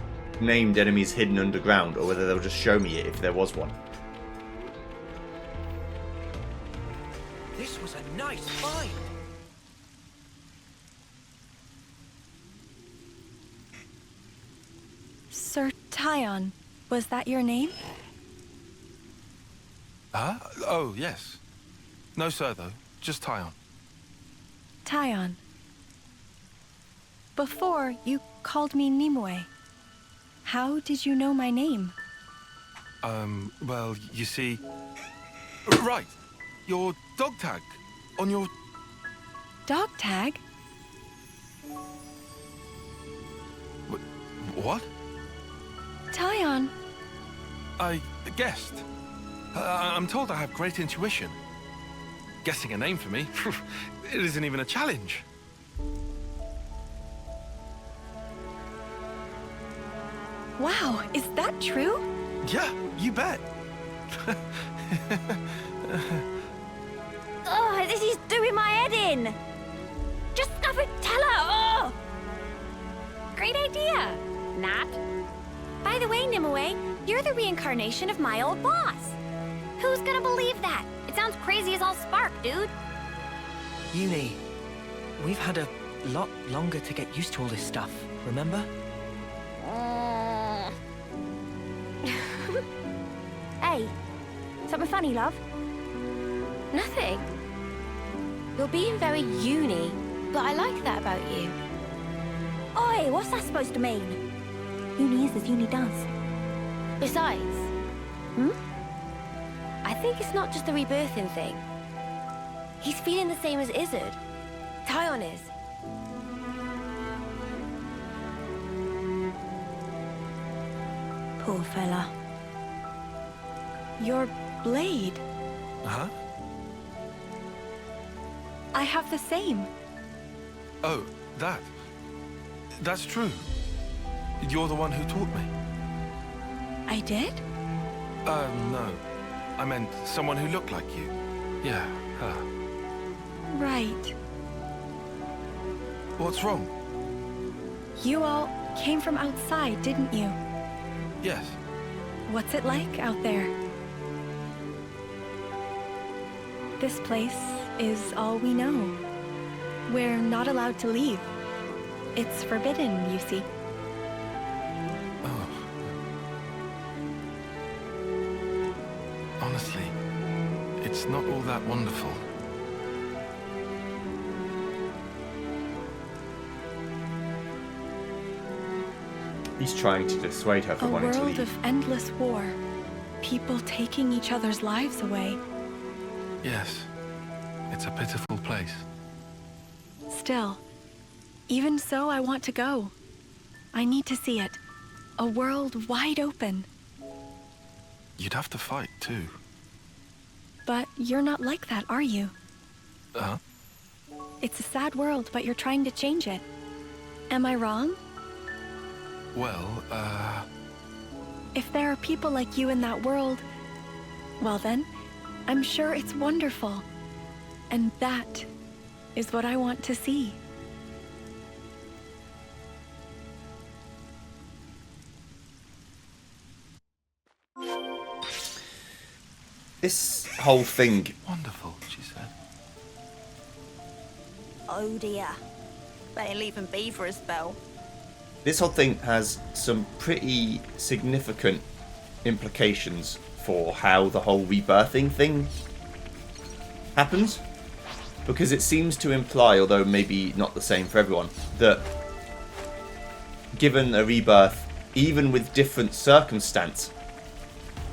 named enemies hidden underground or whether they'll just show me it if there was one. This was a nice find. Sir Tyon, was that your name? Huh? Oh, yes. No, sir, though. Just Tyon. Tyon. Before, you called me Nimue. How did you know my name? Well, you see... Right! Your dog tag. On your... Dog tag? What? Tyon. I guessed. I'm told I have great intuition. Guessing a name for me, it isn't even a challenge. Wow, is that true? Yeah, you bet. Oh, this is doing my head in. Just stop it, tell her. Oh. Great idea. Not. By the way, Nimue, you're the reincarnation of my old boss. Who's gonna believe that? It sounds crazy as all spark, dude. Uni, we've had a lot longer to get used to all this stuff, remember? Hey, something funny, love? Nothing. You're being very uni, but I like that about you. Oi, what's that supposed to mean? Uni is as uni does. Besides, I think it's not just the rebirthing thing. He's feeling the same as Izzard. Tyon is. Poor fella. Your blade. Huh? I have the same. Oh, that. That's true. You're the one who taught me. I did? No. I meant someone who looked like you. Yeah, her. Right. What's wrong? You all came from outside, didn't you? Yes. What's it like out there? This place is all we know. We're not allowed to leave. It's forbidden, you see. Oh. Honestly, it's not all that wonderful. He's trying to dissuade her from wanting to A leave. world of endless war. People taking each other's lives away. Yes. It's a pitiful place. Still, even so, I want to go. I need to see it. A world wide open. You'd have to fight, too. But you're not like that, are you? Huh? It's a sad world, but you're trying to change it. Am I wrong? Well, If there are people like you in that world, well then, I'm sure it's wonderful. And that is what I want to see. This whole thing... Wonderful, she said. Oh dear. Better leave him be for a spell. This whole thing has some pretty significant implications for how the whole rebirthing thing happens. Because it seems to imply, although maybe not the same for everyone, that given a rebirth, even with different circumstance,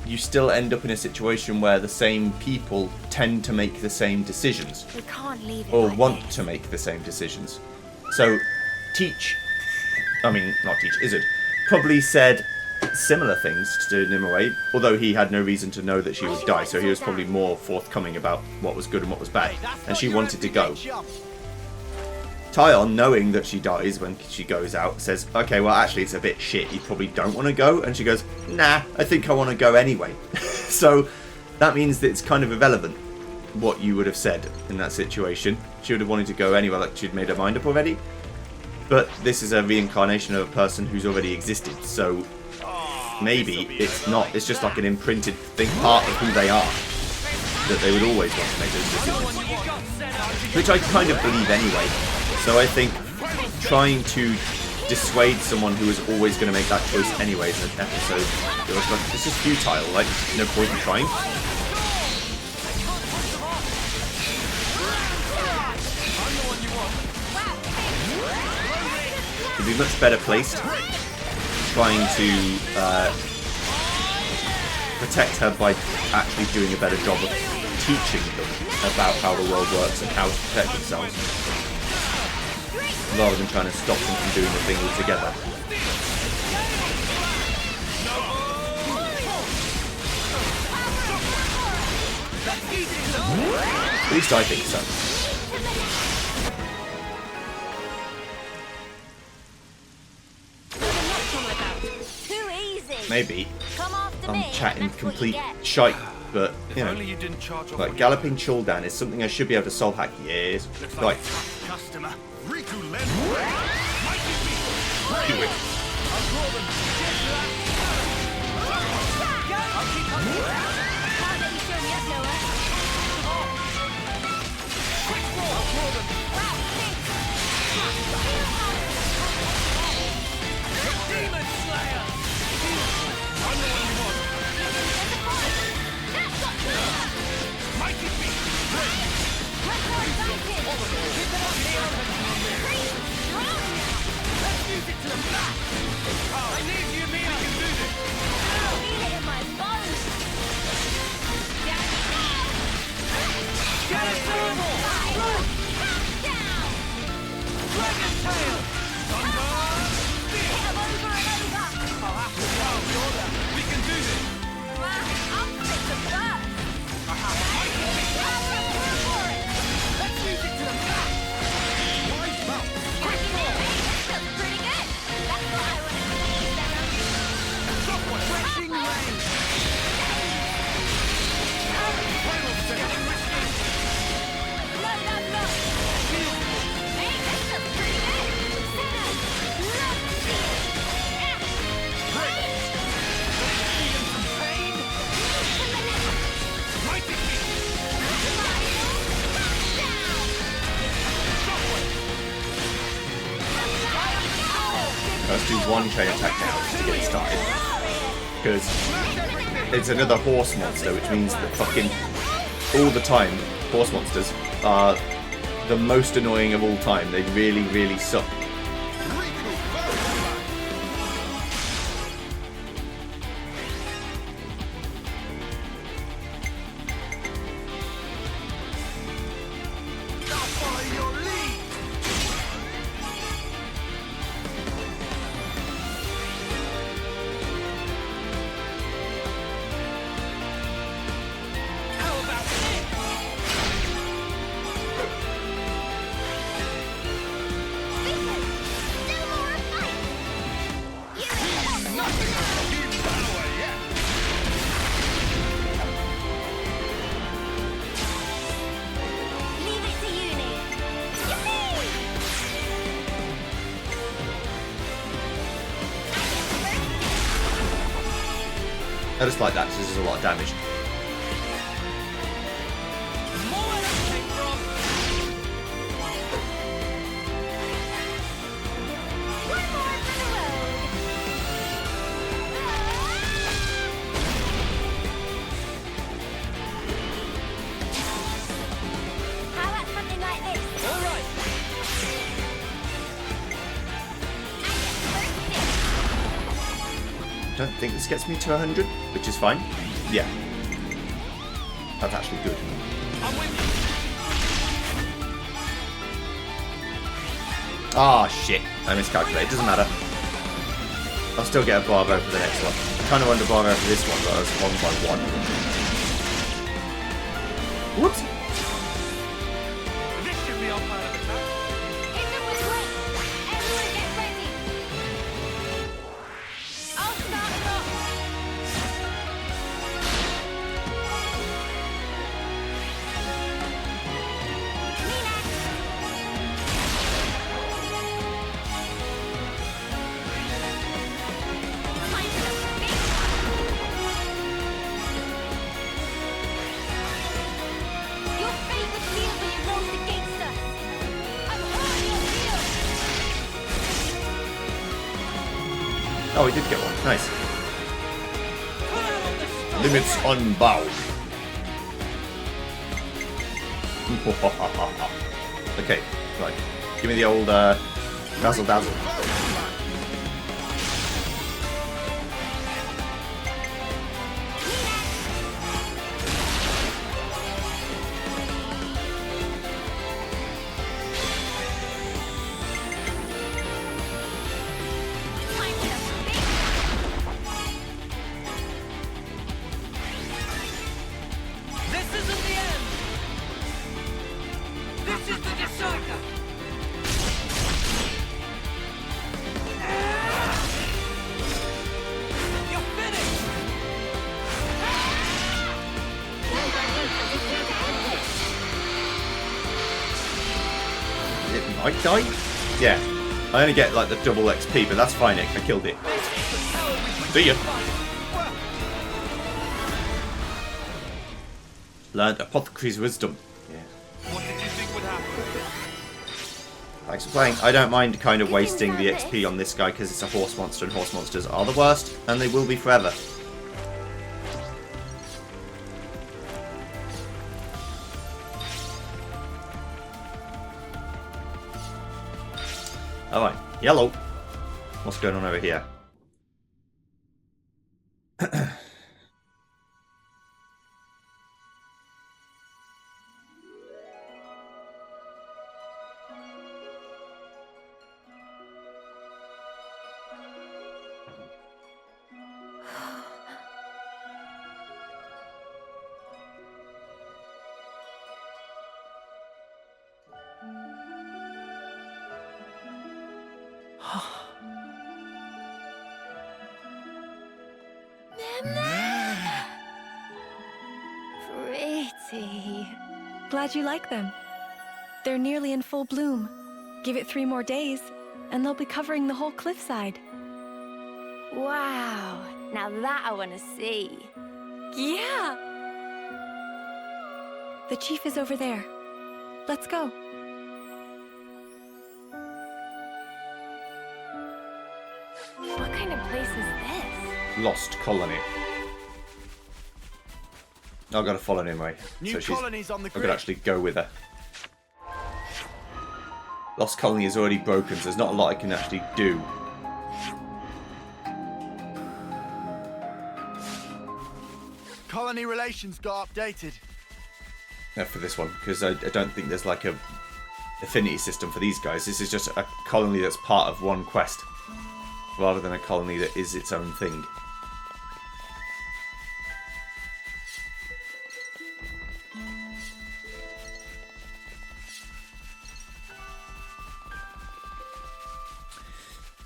you still end up in a situation where the same people tend to make the same decisions. We can't leave it Or like want this. to make the same decisions. So, Izzard, probably said similar things to Nimue, although he had no reason to know that she would die, so he was probably more forthcoming about what was good and what was bad, and she wanted to go. Tyon, knowing that she dies when she goes out, says, okay, well actually it's a bit shit, you probably don't want to go, and she goes, nah, I think I want to go anyway. So that means that it's kind of irrelevant what you would have said in that situation. She would have wanted to go anyway, like she'd made her mind up already. But this is a reincarnation of a person who's already existed, so maybe it's not, it's just like an imprinted thing, part of who they are, that they would always want to make those decisions. Which I kind of believe anyway. So I think trying to dissuade someone who is always going to make that choice anyway in an episode, this is futile, like, no point in trying. You'd be much better placed trying to protect her by actually doing a better job of teaching them about how the world works and how to protect themselves, rather than trying to stop them from doing the thing altogether. At least I think so. Maybe I'm chatting complete shite, but you know, like galloping Chul'dan is something I should be able to soul hack. Yes, right. Customer. Do it. Let's do one chain attack now just to get it started. Because it's another horse monster, which means that fucking all the time, horse monsters are the most annoying of all time. They really, really suck. I just like that because this is a lot of damage. How about something like this? All right. Don't think this gets me to 100, which is fine. Yeah. That's actually good. Ah, shit. I miscalculated. Doesn't matter. I'll still get a Bravo for the next one. I kind of wanted a Bravo for this one, but I was 1 by 1. Whoops. This should be our plan of attack. Hit them with weight. Everyone get ready. I'll start us off. Me next. Time for the big one. Your fate was sealed when you rose against us. I'm on your heels. Oh, we did get one. Nice. Limits unbound. Okay, right. Give me the old razzle dazzle. Time for the big This isn't the end. This is the decider. You're finished. It might die? Yeah. I only get like the double XP, but that's fine, Nick. I killed it. See ya. Learned Apothecary's Wisdom. Yeah. What did you think would happen? Thanks for playing. I don't mind kind of wasting the XP on this guy because it's a horse monster and horse monsters are the worst and they will be forever. Alright, yellow. What's going on over here? Pretty. Glad you like them. They're nearly in full bloom. Give it 3 more days, and they'll be covering the whole cliffside. Wow. Now that I want to see. Yeah! The chief is over there. Let's go. What kind of place is this? Lost Colony. I've got to follow Nimue. New colonies on the I could grid. actually go with her. Lost Colony is already broken, so there's not a lot I can actually do. Colony relations got updated. For this one, because I don't think there's like a affinity system for these guys. This is just a colony that's part of one quest, rather than a colony that is its own thing.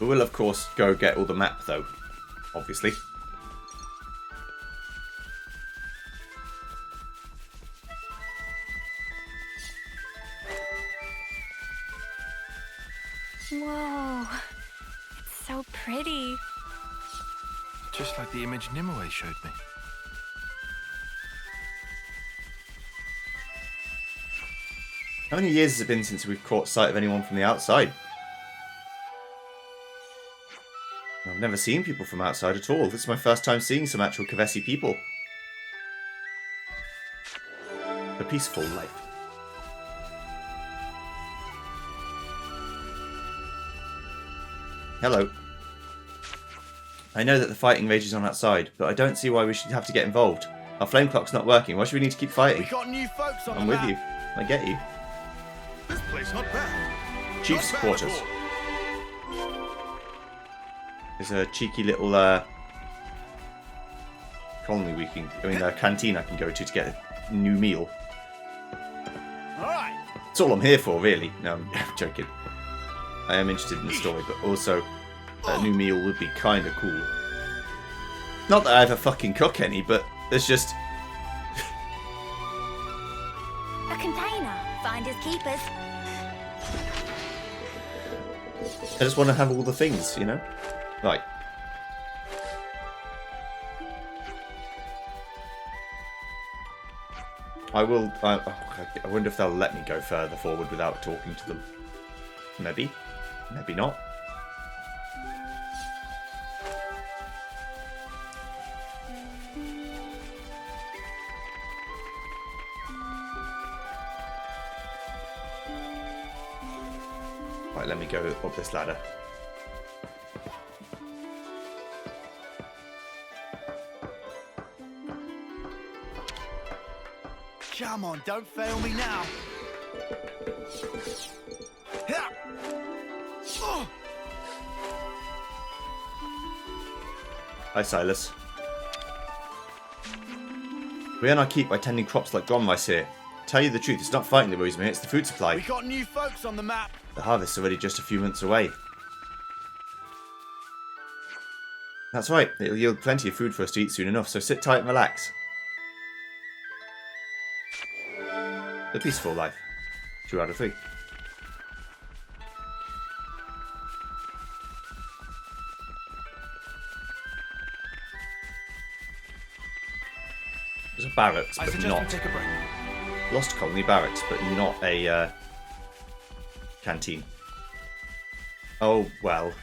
We will, of course, go get all the map, though, obviously. Whoa. It's so pretty. Just like the image Nimue showed me. How many years has it been since we've caught sight of anyone from the outside? I've never seen people from outside at all. This is my first time seeing some actual Kavesi people. A peaceful life. Hello. I know that the fighting rages on outside, but I don't see why we should have to get involved. Our flame clock's not working. Why should we need to keep fighting? We got new folks on I'm the with map. you. I get you. This place not bad. Chief's Not bad at quarters. all. There's a cheeky little colony canteen I can go to get a new meal. Alright. That's all I'm here for, really. No, I'm joking. I am interested in the story, but also a new meal would be kind of cool. Not that I ever fucking cook any, but there's just... A container. Finders keepers. I just want to have all the things, you know? Right. I will... I wonder if they'll let me go further forward without talking to them. Maybe. Maybe not. Right, let me go up this ladder. Come on, don't fail me now. Yeah. Oh. Hi, Silas. We earn our keep by tending crops like grom rice here. Tell you the truth, it's not fighting that worries me, it's the food supply. We got new folks on the map. The harvest's already just a few months away. That's right, it'll yield plenty of food for us to eat soon enough, so sit tight and relax. The peaceful life. 2 out of 3. There's a barracks, I but suggest we not... take a break. Lost Colony barracks, but not a canteen. Oh, well.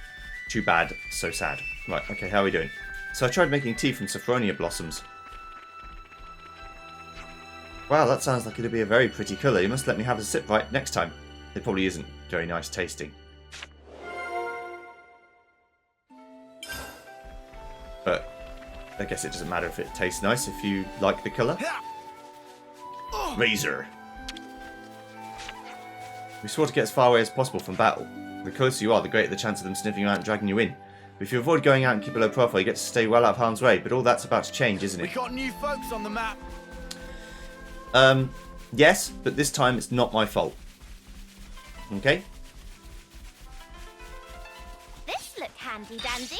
Too bad, so sad. Right, okay, how are we doing? So I tried making tea from saffronia blossoms. Wow, that sounds like it'd be a very pretty colour. You must let me have a sip right next time. It probably isn't very nice tasting. But I guess it doesn't matter if it tastes nice if you like the colour. Razor. We swore to get as far away as possible from battle. The closer you are, the greater the chance of them sniffing you out and dragging you in. But if you avoid going out and keep a low profile, you get to stay well out of harm's way. But all that's about to change, isn't We it? got new folks on the map. Yes, but this time it's not my fault. Okay? This look handy dandy.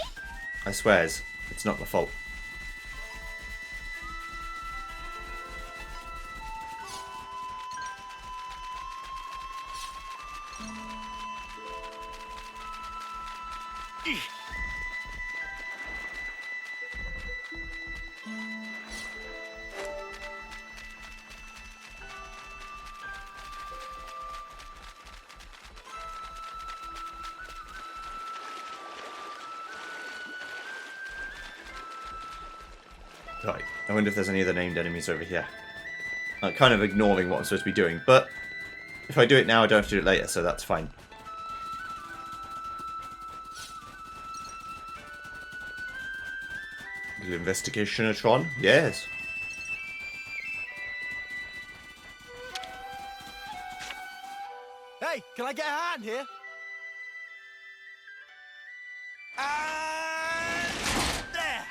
I swears, it's not my fault. Right, I wonder if there's any other named enemies over here. I'm kind of ignoring what I'm supposed to be doing, but if I do it now, I don't have to do it later, so that's fine. Little investigation-a-tron? Yes. Hey, can I get a hand here? There!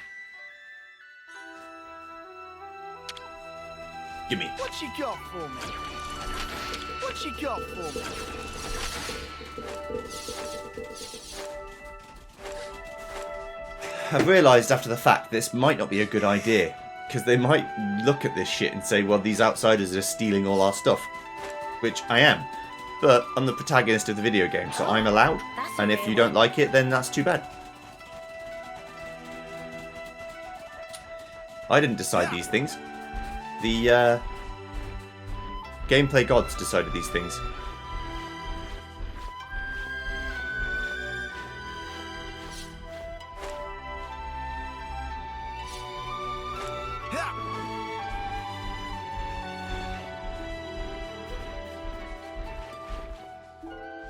Gimme. What you got for me? What you got for me? I've realised after the fact this might not be a good idea, because they might look at this shit and say, well, these outsiders are stealing all our stuff. Which I am. But I'm the protagonist of the video game, so I'm allowed. And if you don't like it, then that's too bad. I didn't decide these things. The gameplay gods decided these things.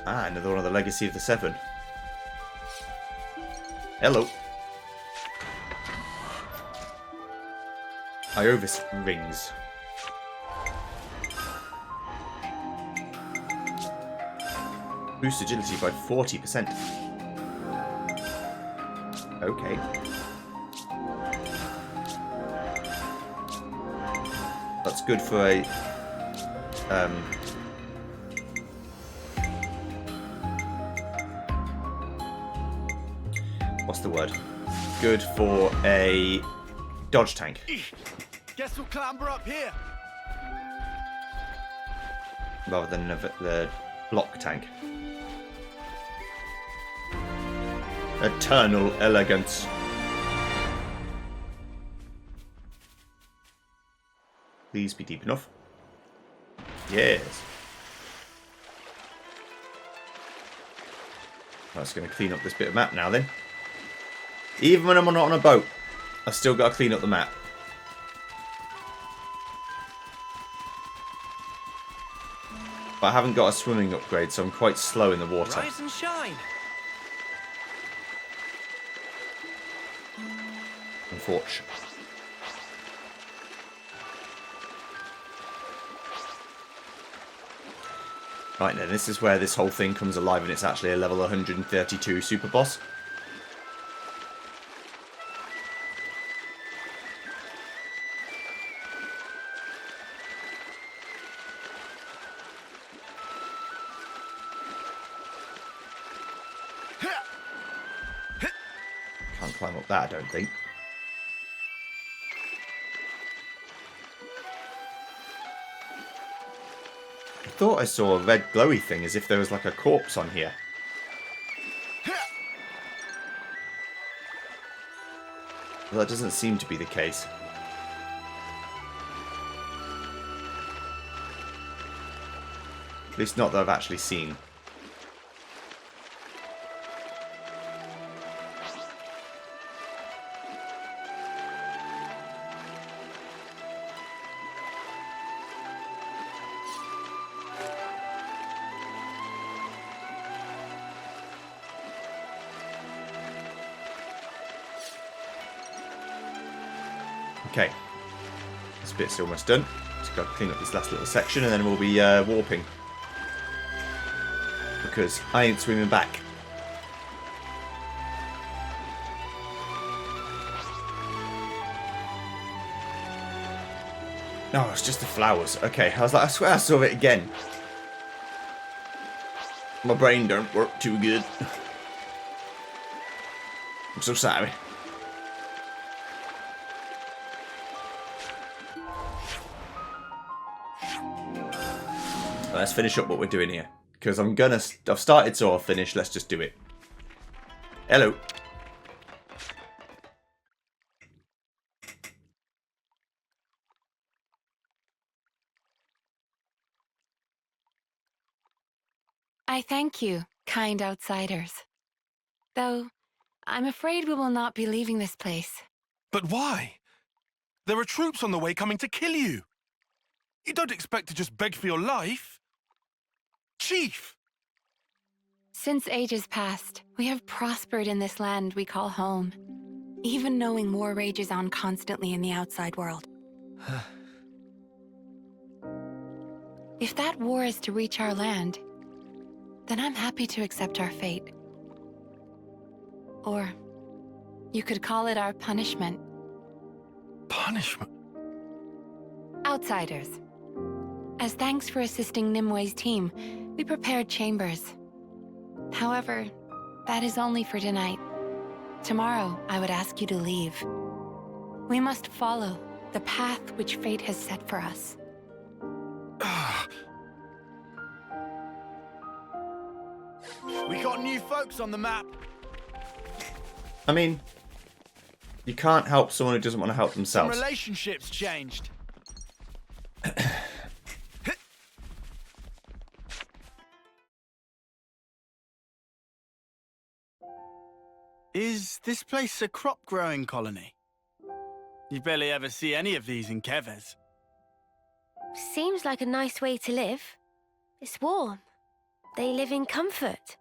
Ah, another one of the Legacy of the Seven. Hello. Iovis rings. Boost agility by 40%. Okay. That's good for a what's the word? Good for a dodge tank. Guess we'll clamber up here. Rather than the block tank. Eternal elegance. Please be deep enough. Yes. That's going to clean up this bit of map now then. Even when I'm not on a boat, I've still got to clean up the map. But I haven't got a swimming upgrade, so I'm quite slow in the water. Rise and shine. Unfortunately. Right then, this is where this whole thing comes alive and it's actually a level 132 super boss. Can't climb up that, I don't think. I thought I saw a red glowy thing as if there was like a corpse on here. Well, that doesn't seem to be the case. At least not that I've actually seen. Okay, this bit's almost done. Just got to clean up this last little section and then we'll be warping. Because I ain't swimming back. No, it's just the flowers. Okay, I was like, I swear I saw it again. My brain don't work too good. I'm so sorry. Let's finish up what we're doing here. Because I've started, so I'll finish. Let's just do it. Hello. I thank you, kind outsiders. Though, I'm afraid we will not be leaving this place. But why? There are troops on the way coming to kill you. You don't expect to just beg for your life. Chief! Since ages past, we have prospered in this land we call home, even knowing war rages on constantly in the outside world. If that war is to reach our land, then I'm happy to accept our fate. Or you could call it our punishment. Punishment? Outsiders. As thanks for assisting Nimue's team, we prepared chambers. However, that is only for tonight. Tomorrow, I would ask you to leave. We must follow the path which fate has set for us. We got new folks on the map. I mean, you can't help someone who doesn't want to help Some themselves. relationships changed. Is this place a crop-growing colony? You barely ever see any of these in Keves. Seems like a nice way to live. It's warm. They live in comfort.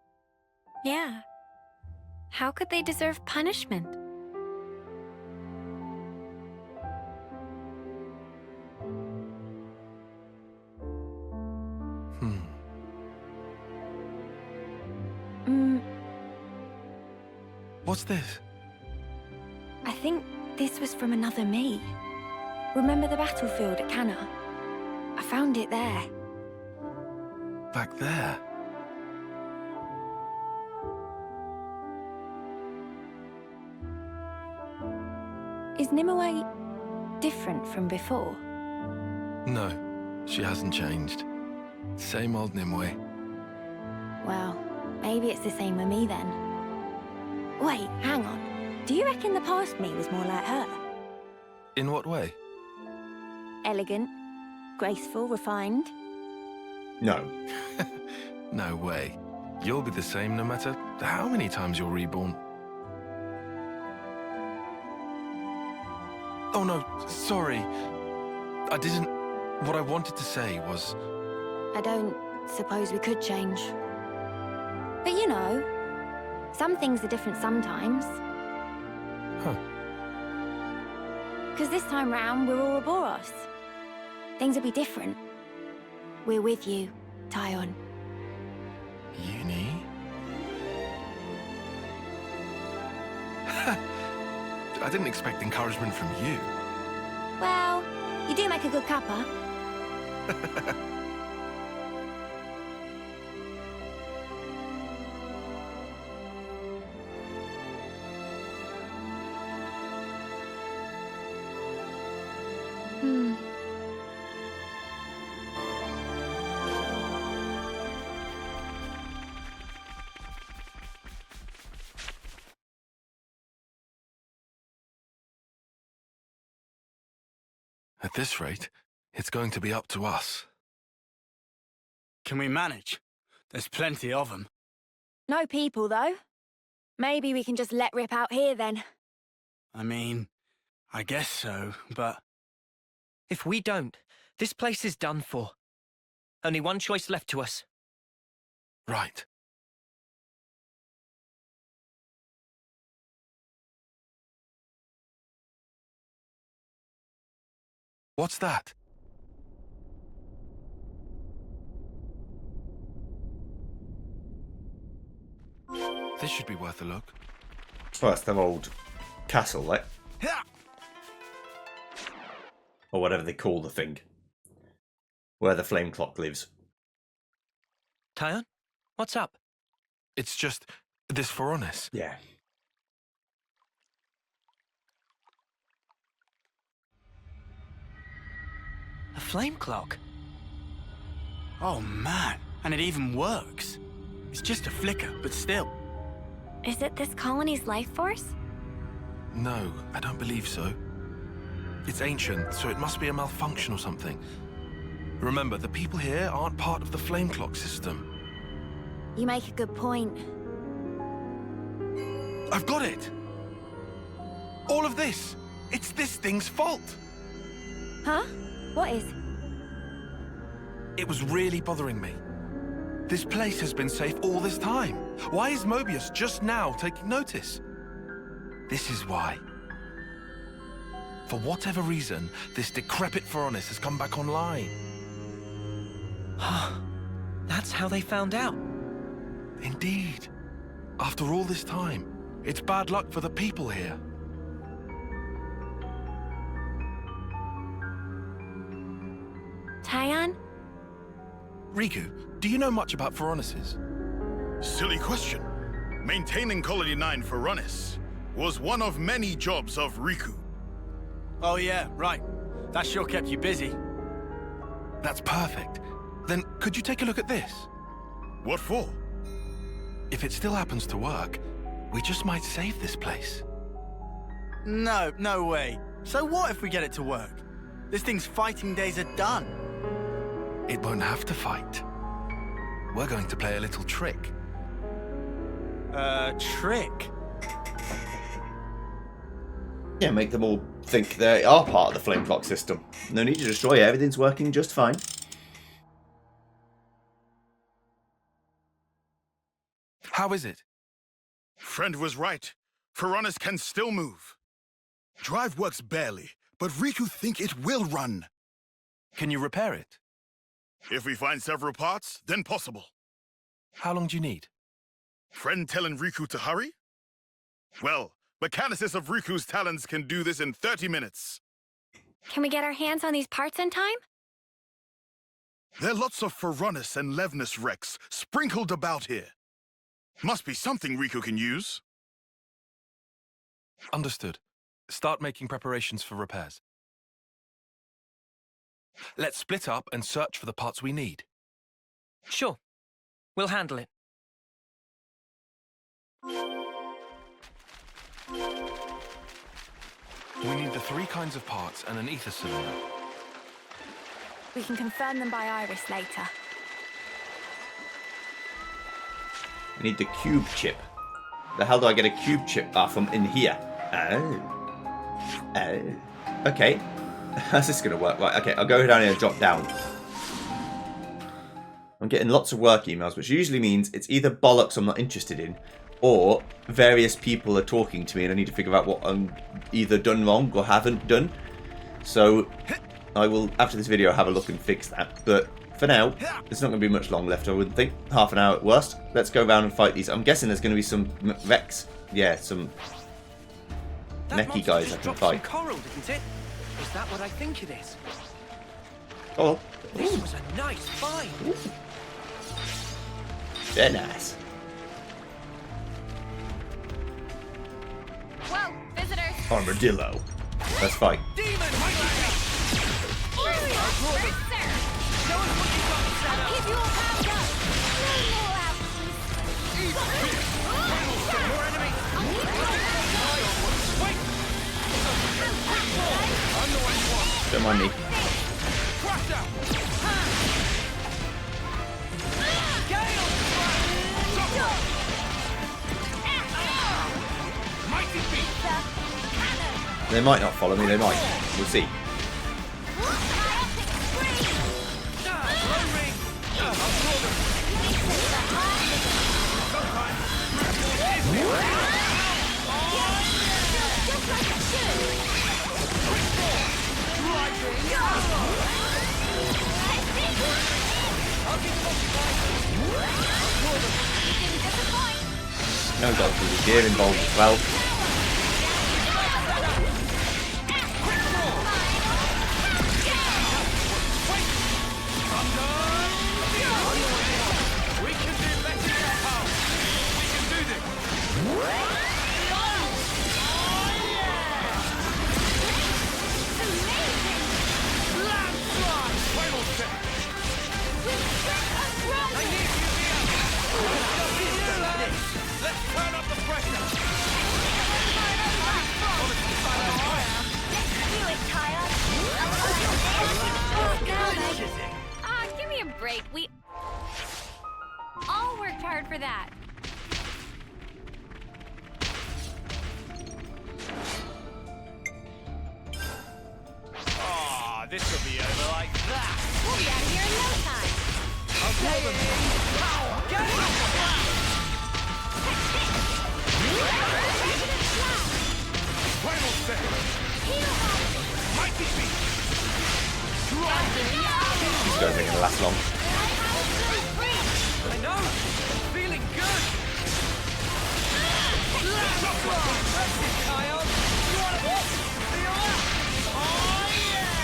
Yeah. How could they deserve punishment? What's this? I think this was from another me. Remember the battlefield at Cana? I found it there. Back there? Is Nimue different from before? No, she hasn't changed. Same old Nimue. Well, maybe it's the same with me then. Wait, hang on. Do you reckon the past me was more like her? In what way? Elegant, graceful, refined? No. No way. You'll be the same no matter how many times you're reborn. Oh no, sorry. I didn't... What I wanted to say was... I don't suppose we could change. But you know, some things are different sometimes. Huh. Because this time round, we're Ouroboros. Things will be different. We're with you, Tyon. Uni? I didn't expect encouragement from you. Well, you do make a good cuppa. At this rate, it's going to be up to us. Can we manage? There's plenty of them. No people, though. Maybe we can just let rip out here, then. I mean, I guess so, but... If we don't, this place is done for. Only one choice left to us. Right. What's that? This should be worth a look. Well, that's their old castle, like. Or whatever they call the thing. Where the flame clock lives. Tyon, what's up? It's just this Phoronis. Yeah. A flame clock? Oh man, and it even works. It's just a flicker, but still. Is it this colony's life force? No, I don't believe so. It's ancient, so it must be a malfunction or something. Remember, the people here aren't part of the flame clock system. You make a good point. I've got it! All of this! It's this thing's fault! Huh? What is? It was really bothering me. This place has been safe all this time. Why is Mobius just now taking notice? This is why. For whatever reason, this decrepit Veronis has come back online. That's how they found out. Indeed. After all this time, it's bad luck for the people here. Taion? Riku, do you know much about Veronises? Silly question. Maintaining Colony 9 for Veronis was one of many jobs of Riku. Oh yeah, right. That sure kept you busy. That's perfect. Then could you take a look at this? What for? If it still happens to work, we just might save this place. No way. So what if we get it to work? This thing's fighting days are done. It won't have to fight. We're going to play a little trick. Trick? Yeah, make them all think they are part of the flame clock system. No need to destroy it, everything's working just fine. How is it? Friend was right. Veronis can still move. Drive works barely, but Riku think it will run. Can you repair it? If we find several parts, then possible. How long do you need? Friend telling Riku to hurry? Well, mechanicists of Riku's talents can do this in 30 minutes. Can we get our hands on these parts in time? There are lots of Veronis and Levnis wrecks sprinkled about here. Must be something Riku can use. Understood. Start making preparations for repairs. Let's split up and search for the parts we need. Sure. We'll handle it. We need the 3 kinds of parts and an ether cylinder. We can confirm them by Iris later. I need the cube chip. The hell do I get a cube chip from in here? Okay. How's this gonna work? Right, okay, I'll go down here and drop down. I'm getting lots of work emails, which usually means it's either bollocks I'm not interested in, or various people are talking to me and I need to figure out what I'm either done wrong or haven't done. So I will, after this video, have a look and fix that. But for now, there's not going to be much long left, I wouldn't think. Half an hour at worst. Let's go around and fight these. I'm guessing there's going to be some Rex. Yeah, some mechy guys I can fight. Coral, didn't it? Is that what I think it is? Oh. This was a nice find. Very nice. Whoa, visitors! Armadillo. Let's fight. Demon! I'll keep you all powered up! More enemies! Don't mind me. They might not follow me, they might. We'll see. No doubt there's a gear involved as well. this will be over like that. We'll be out of here in no time. I'll tell them. Get it! Final step. Mighty beast. These guys ain't gonna last long. I know! It's feeling good! That's it, Kyle! You wanna feel that? Oh, yeah!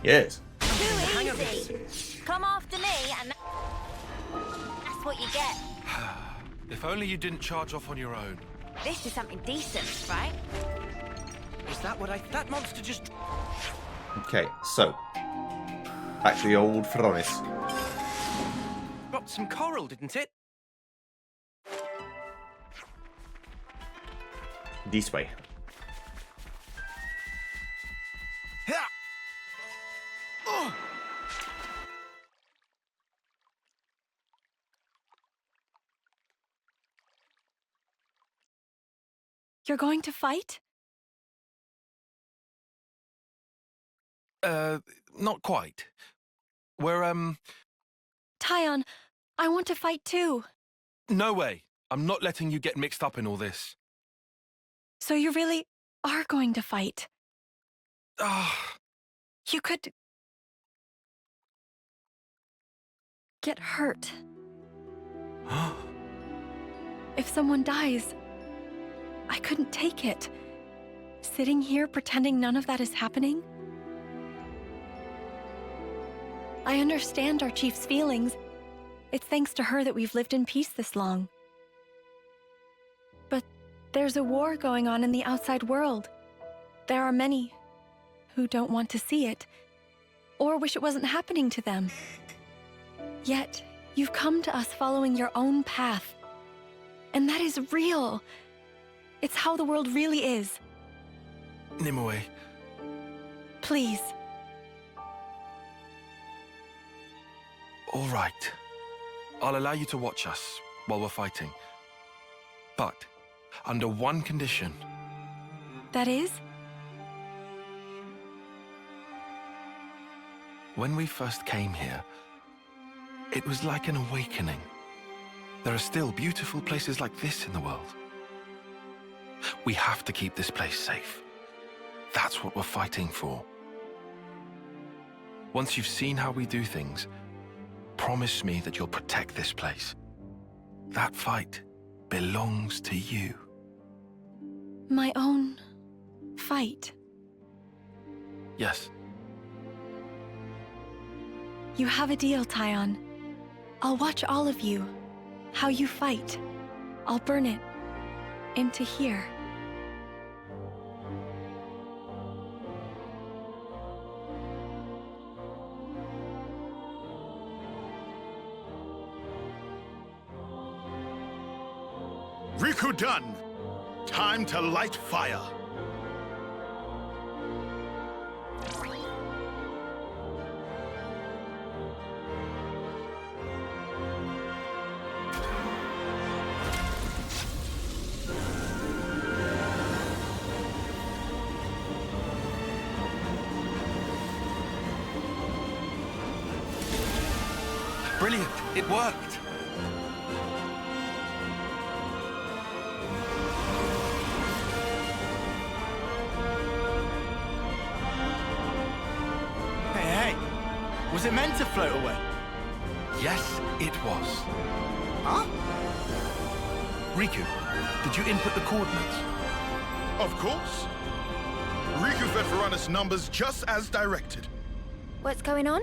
Yes. Too easy. Come after me, and that's what you get. If only you didn't charge off on your own. This is something decent, right? Is that what that monster just... Okay, so back to the old Fronis. dropped some coral, didn't it? This way. You're going to fight? Not quite. We're, Tyon, I want to fight too. No way. I'm not letting you get mixed up in all this. So you really are going to fight? Ah. You could... get hurt. If someone dies, I couldn't take it. Sitting here pretending none of that is happening? I understand our chief's feelings. It's thanks to her that we've lived in peace this long. But there's a war going on in the outside world. There are many who don't want to see it, or wish it wasn't happening to them. Yet, you've come to us following your own path. And that is real. It's how the world really is. Nimue. Please. All right. I'll allow you to watch us while we're fighting. But under one condition. That is? When we first came here, it was like an awakening. There are still beautiful places like this in the world. We have to keep this place safe. That's what we're fighting for. Once you've seen how we do things, promise me that you'll protect this place. That fight belongs to you. My own fight. Yes. You have a deal, Tyon. I'll watch all of you. How you fight. I'll burn it into here. Riku done! Time to light fire! Brilliant! It worked! Was it meant to float away? Yes, it was. Huh? Riku, did you input the coordinates? Of course. Riku fed Varanus numbers just as directed. What's going on?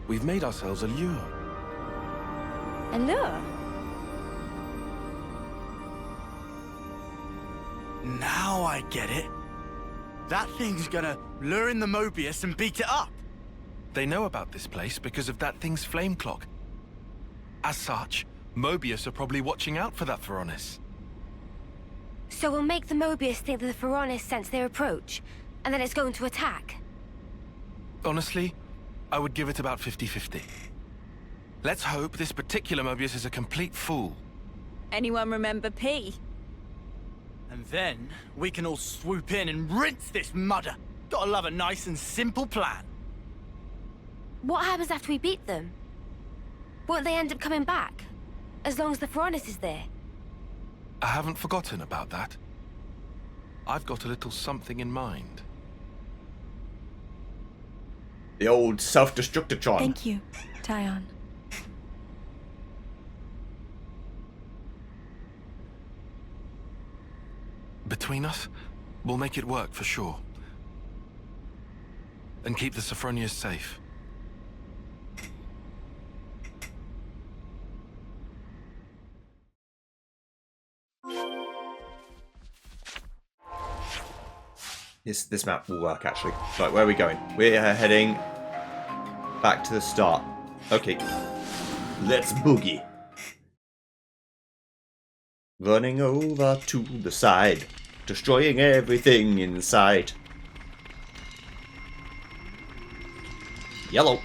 We've made ourselves a lure. A lure? Now I get it. That thing's gonna lure in the Mobius and beat it up. They know about this place because of that thing's flame clock. As such, Mobius are probably watching out for that Varanus. So we'll make the Mobius think that the Varanus sense their approach, and then it's going to attack? Honestly, I would give it about 50-50. Let's hope this particular Mobius is a complete fool. Anyone remember P? And then we can all swoop in and rinse this mudder. Gotta love a nice and simple plan. What happens after we beat them? Won't they end up coming back? As long as the Ferronis is there? I haven't forgotten about that. I've got a little something in mind. The old self-destructitron. Thank you, Tyon. Between us, we'll make it work for sure. And keep the Sophronias safe. This map will work, actually. Right, where are we going? We're heading back to the start. Okay. Let's boogie. Running over to the side. Destroying everything in sight. Yellow.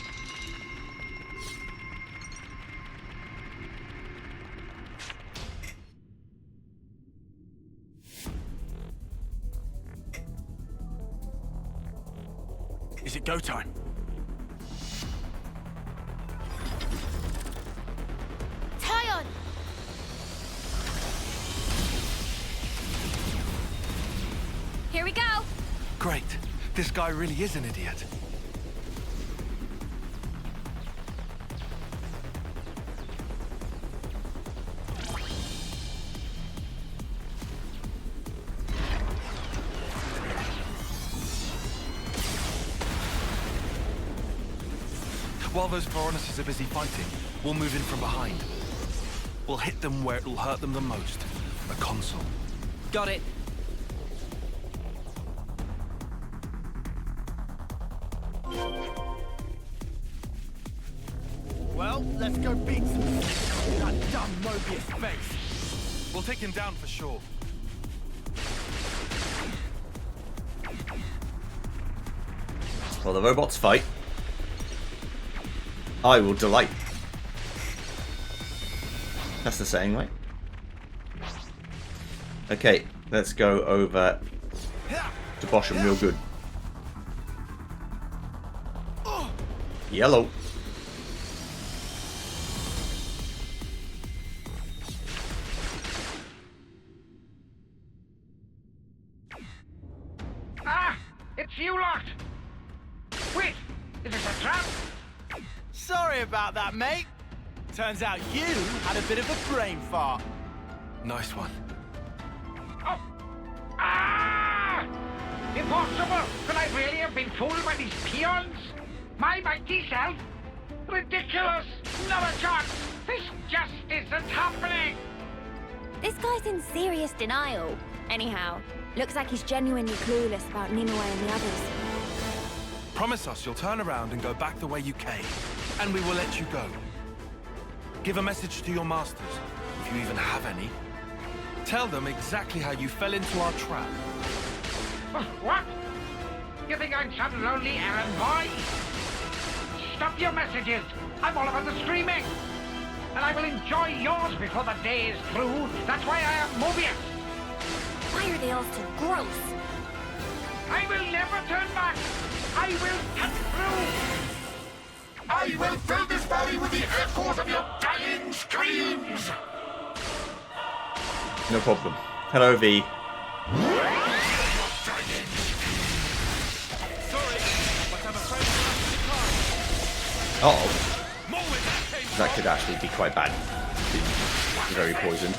Is it go time? Tyon! Here we go! Great. This guy really is an idiot. While those Ferronis are busy fighting, we'll move in from behind. We'll hit them where it'll hurt them the most. The console. Got it. Well, let's go beat some that dumb Mobius face. We'll take him down for sure. While the robots fight, I will delight. That's the saying, right? Okay, let's go over to Bosham real good. Yellow. Ah! It's you lot! Wait! Is this a trap? Sorry about that, mate. Turns out you had a bit of a brain fart. Nice one. Oh! Ah! Impossible! Could I really have been fooled by these peons? My mighty self? Ridiculous! Not a chance! This just isn't happening! This guy's in serious denial. Anyhow, looks like he's genuinely clueless about Nimue and the others. Promise us you'll turn around and go back the way you came, and we will let you go. Give a message to your masters, if you even have any. Tell them exactly how you fell into our trap. What? You think I'm some lonely errand boy? Stop your messages! I'm all about the screaming! And I will enjoy yours before the day is through. That's why I am Mobius! Why are they all so gross? I will never turn back! I will cut through! I will fill this valley with the echoes of your dying screams! No problem. Hello, V. Uh-oh. That could actually be quite bad. Being very poisoned.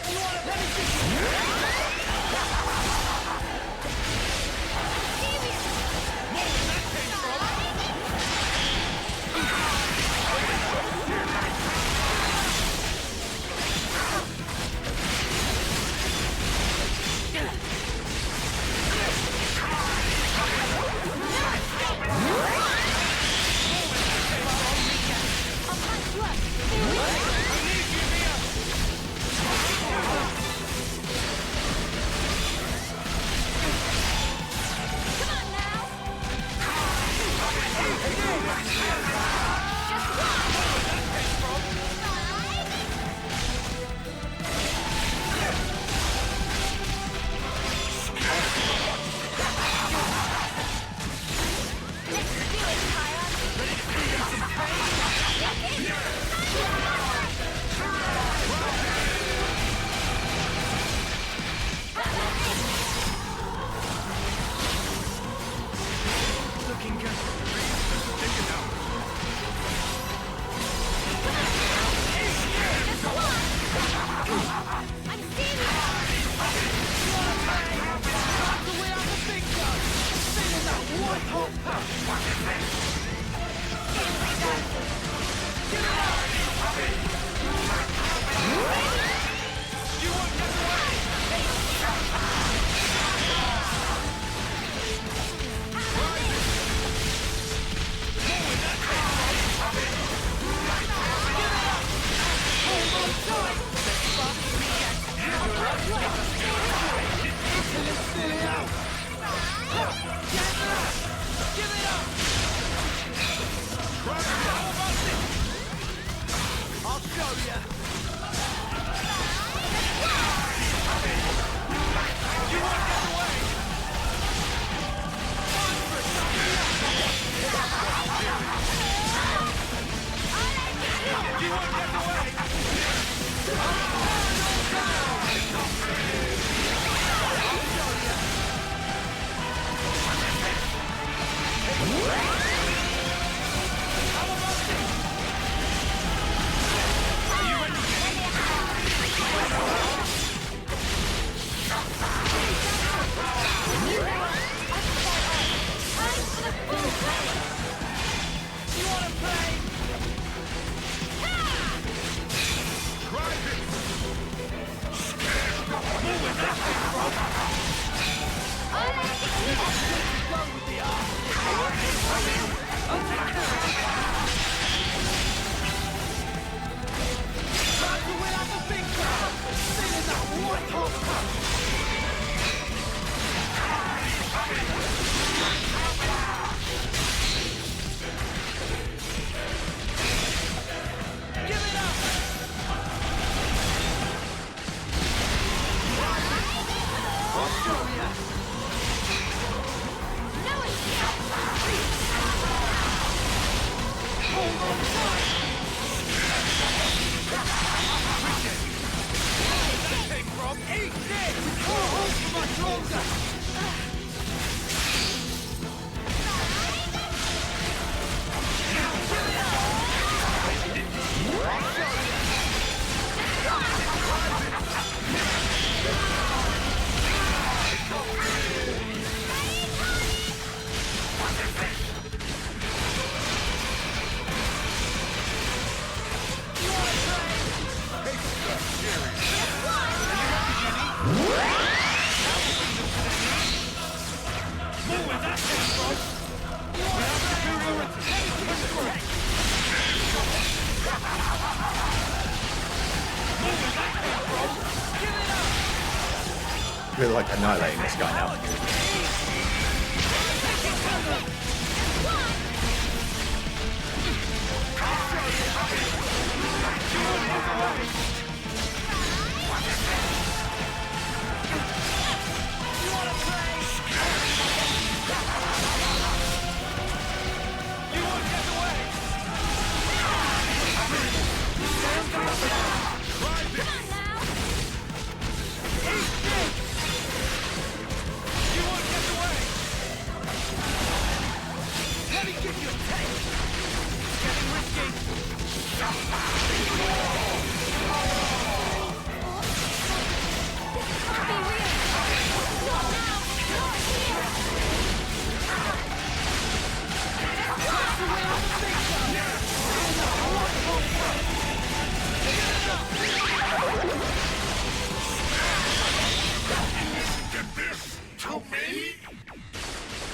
I feel like annihilating this guy now.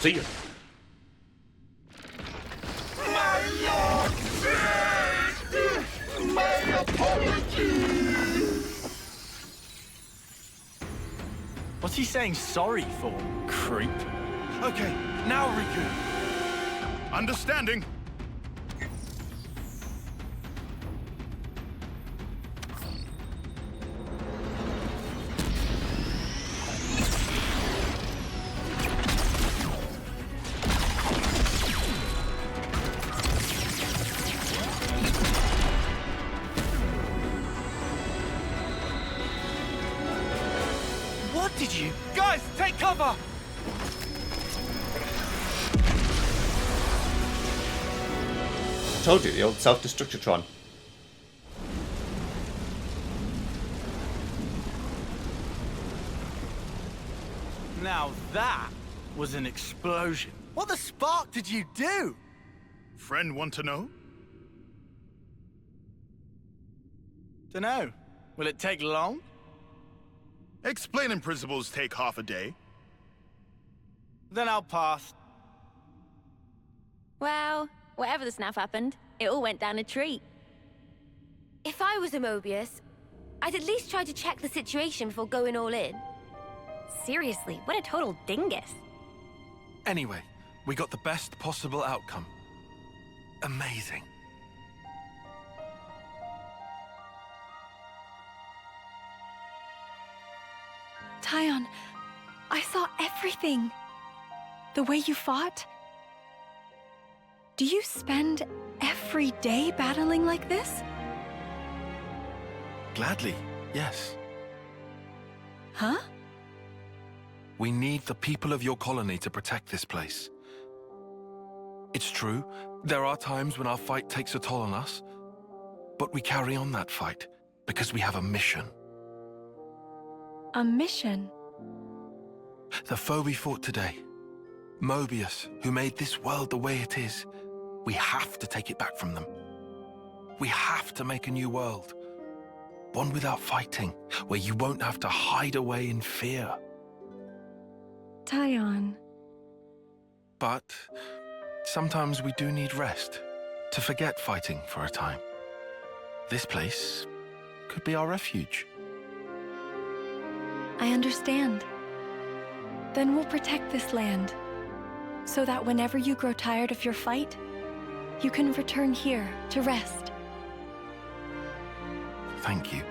See you. What's he saying sorry for, creep? Okay, now Riku. Understanding. What did you... Guys, take cover! Told you, the old self-destructotron. Now that was an explosion. What the spark did you do? Friend want to know? Dunno. Will it take long? Explaining principles take half a day. Then I'll pass. Well, whatever the snaff happened, it all went down a treat. If I was a Mobius, I'd at least try to check the situation before going all in. Seriously, what a total dingus. Anyway, we got the best possible outcome. Amazing. Tyon, I saw everything. The way you fought. Do you spend every day battling like this? Gladly, yes. Huh? We need the people of your colony to protect this place. It's true, there are times when our fight takes a toll on us, but we carry on that fight because we have a mission. A mission? The foe we fought today, Mobius, who made this world the way it is, we have to take it back from them. We have to make a new world. One without fighting, where you won't have to hide away in fear. Tyon. But sometimes we do need rest, to forget fighting for a time. This place could be our refuge. I understand. Then we'll protect this land, so that whenever you grow tired of your fight, you can return here to rest. Thank you.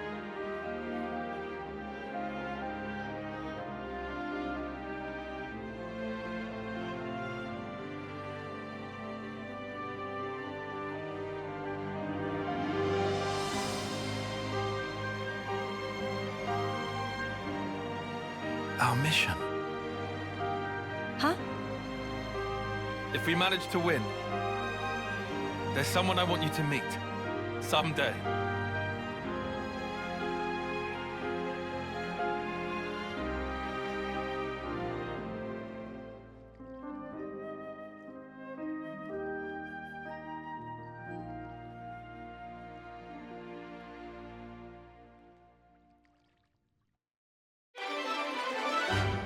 Our mission. Huh? If we manage to win, there's someone I want you to meet. Someday.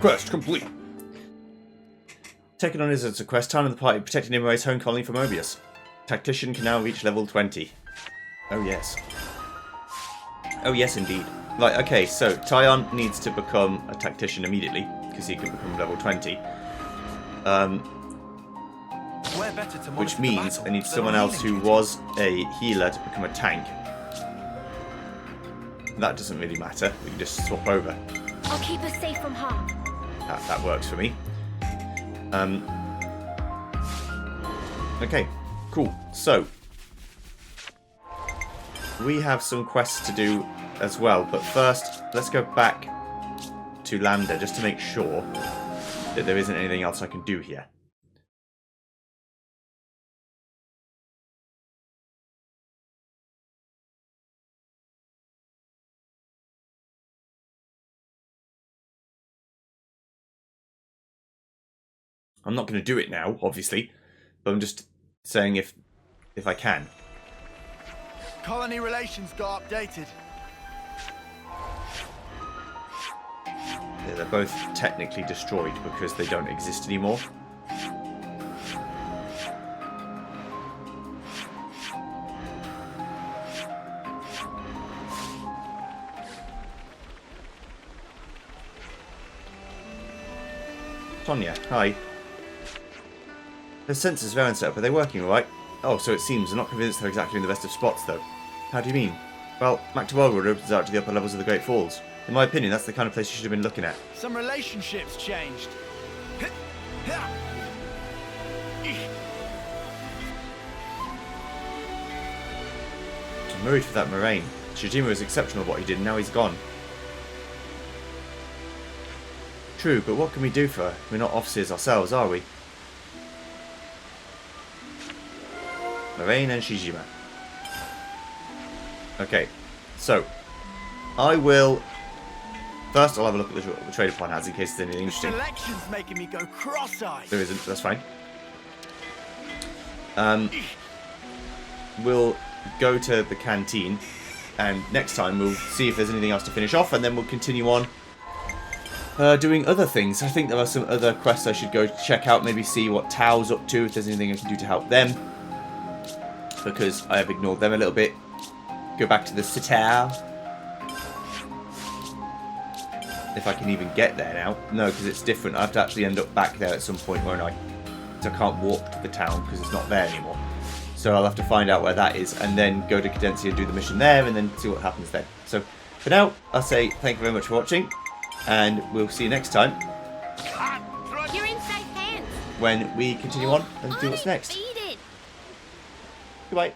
Quest complete. Taken on as a quest, time of the party, protecting Nimue's home colony from Mobius. Tactician can now reach level 20. Oh yes. Oh yes indeed. Right, okay, so Tyon needs to become a tactician immediately, because he can become level 20. Which means I need someone else who was a healer to become a tank. That doesn't really matter, we can just swap over. I'll keep us safe from harm. That works for me. Okay, cool. So, we have some quests to do as well, but first, let's go back to Lambda just to make sure that there isn't anything else I can do here. I'm not going to do it now, obviously, but I'm just saying if I can. Colony relations got updated. Yeah, they're both technically destroyed because they don't exist anymore. Sonia, hi. The sensors are set up. Are they working all right? Oh, so it seems. I'm not convinced they're exactly in the best of spots, though. How do you mean? Well, Mactabal Road opens out to the upper levels of the Great Falls. In my opinion, that's the kind of place you should have been looking at. Some relationships changed. I'm worried for that Moraine. Shijima was exceptional at what he did, and now he's gone. True, but what can we do for her? We're not officers ourselves, are we? Moraine and Shijima. Okay, so I will. First, I'll have a look at what the trader plan has in case there's anything interesting. Selection's making me go cross-eyed. There isn't. That's fine. We'll go to the canteen And next time we'll see if there's anything else to finish off, and then we'll continue on doing other things. I think there are some other quests I should go check out, maybe see what Tao's up to, if there's anything I can do to help them, because I have ignored them a little bit. Go back to the Citao. If I can even get there now. No, because it's different. I have to actually end up back there at some point, won't I? So I can't walk to the town because it's not there anymore. So I'll have to find out where that is and then go to Cadencia and do the mission there and then see what happens then. So for now, I'll say thank you very much for watching, and we'll see you next time. You're in safe hands. When we continue on and do what's next. Goodbye.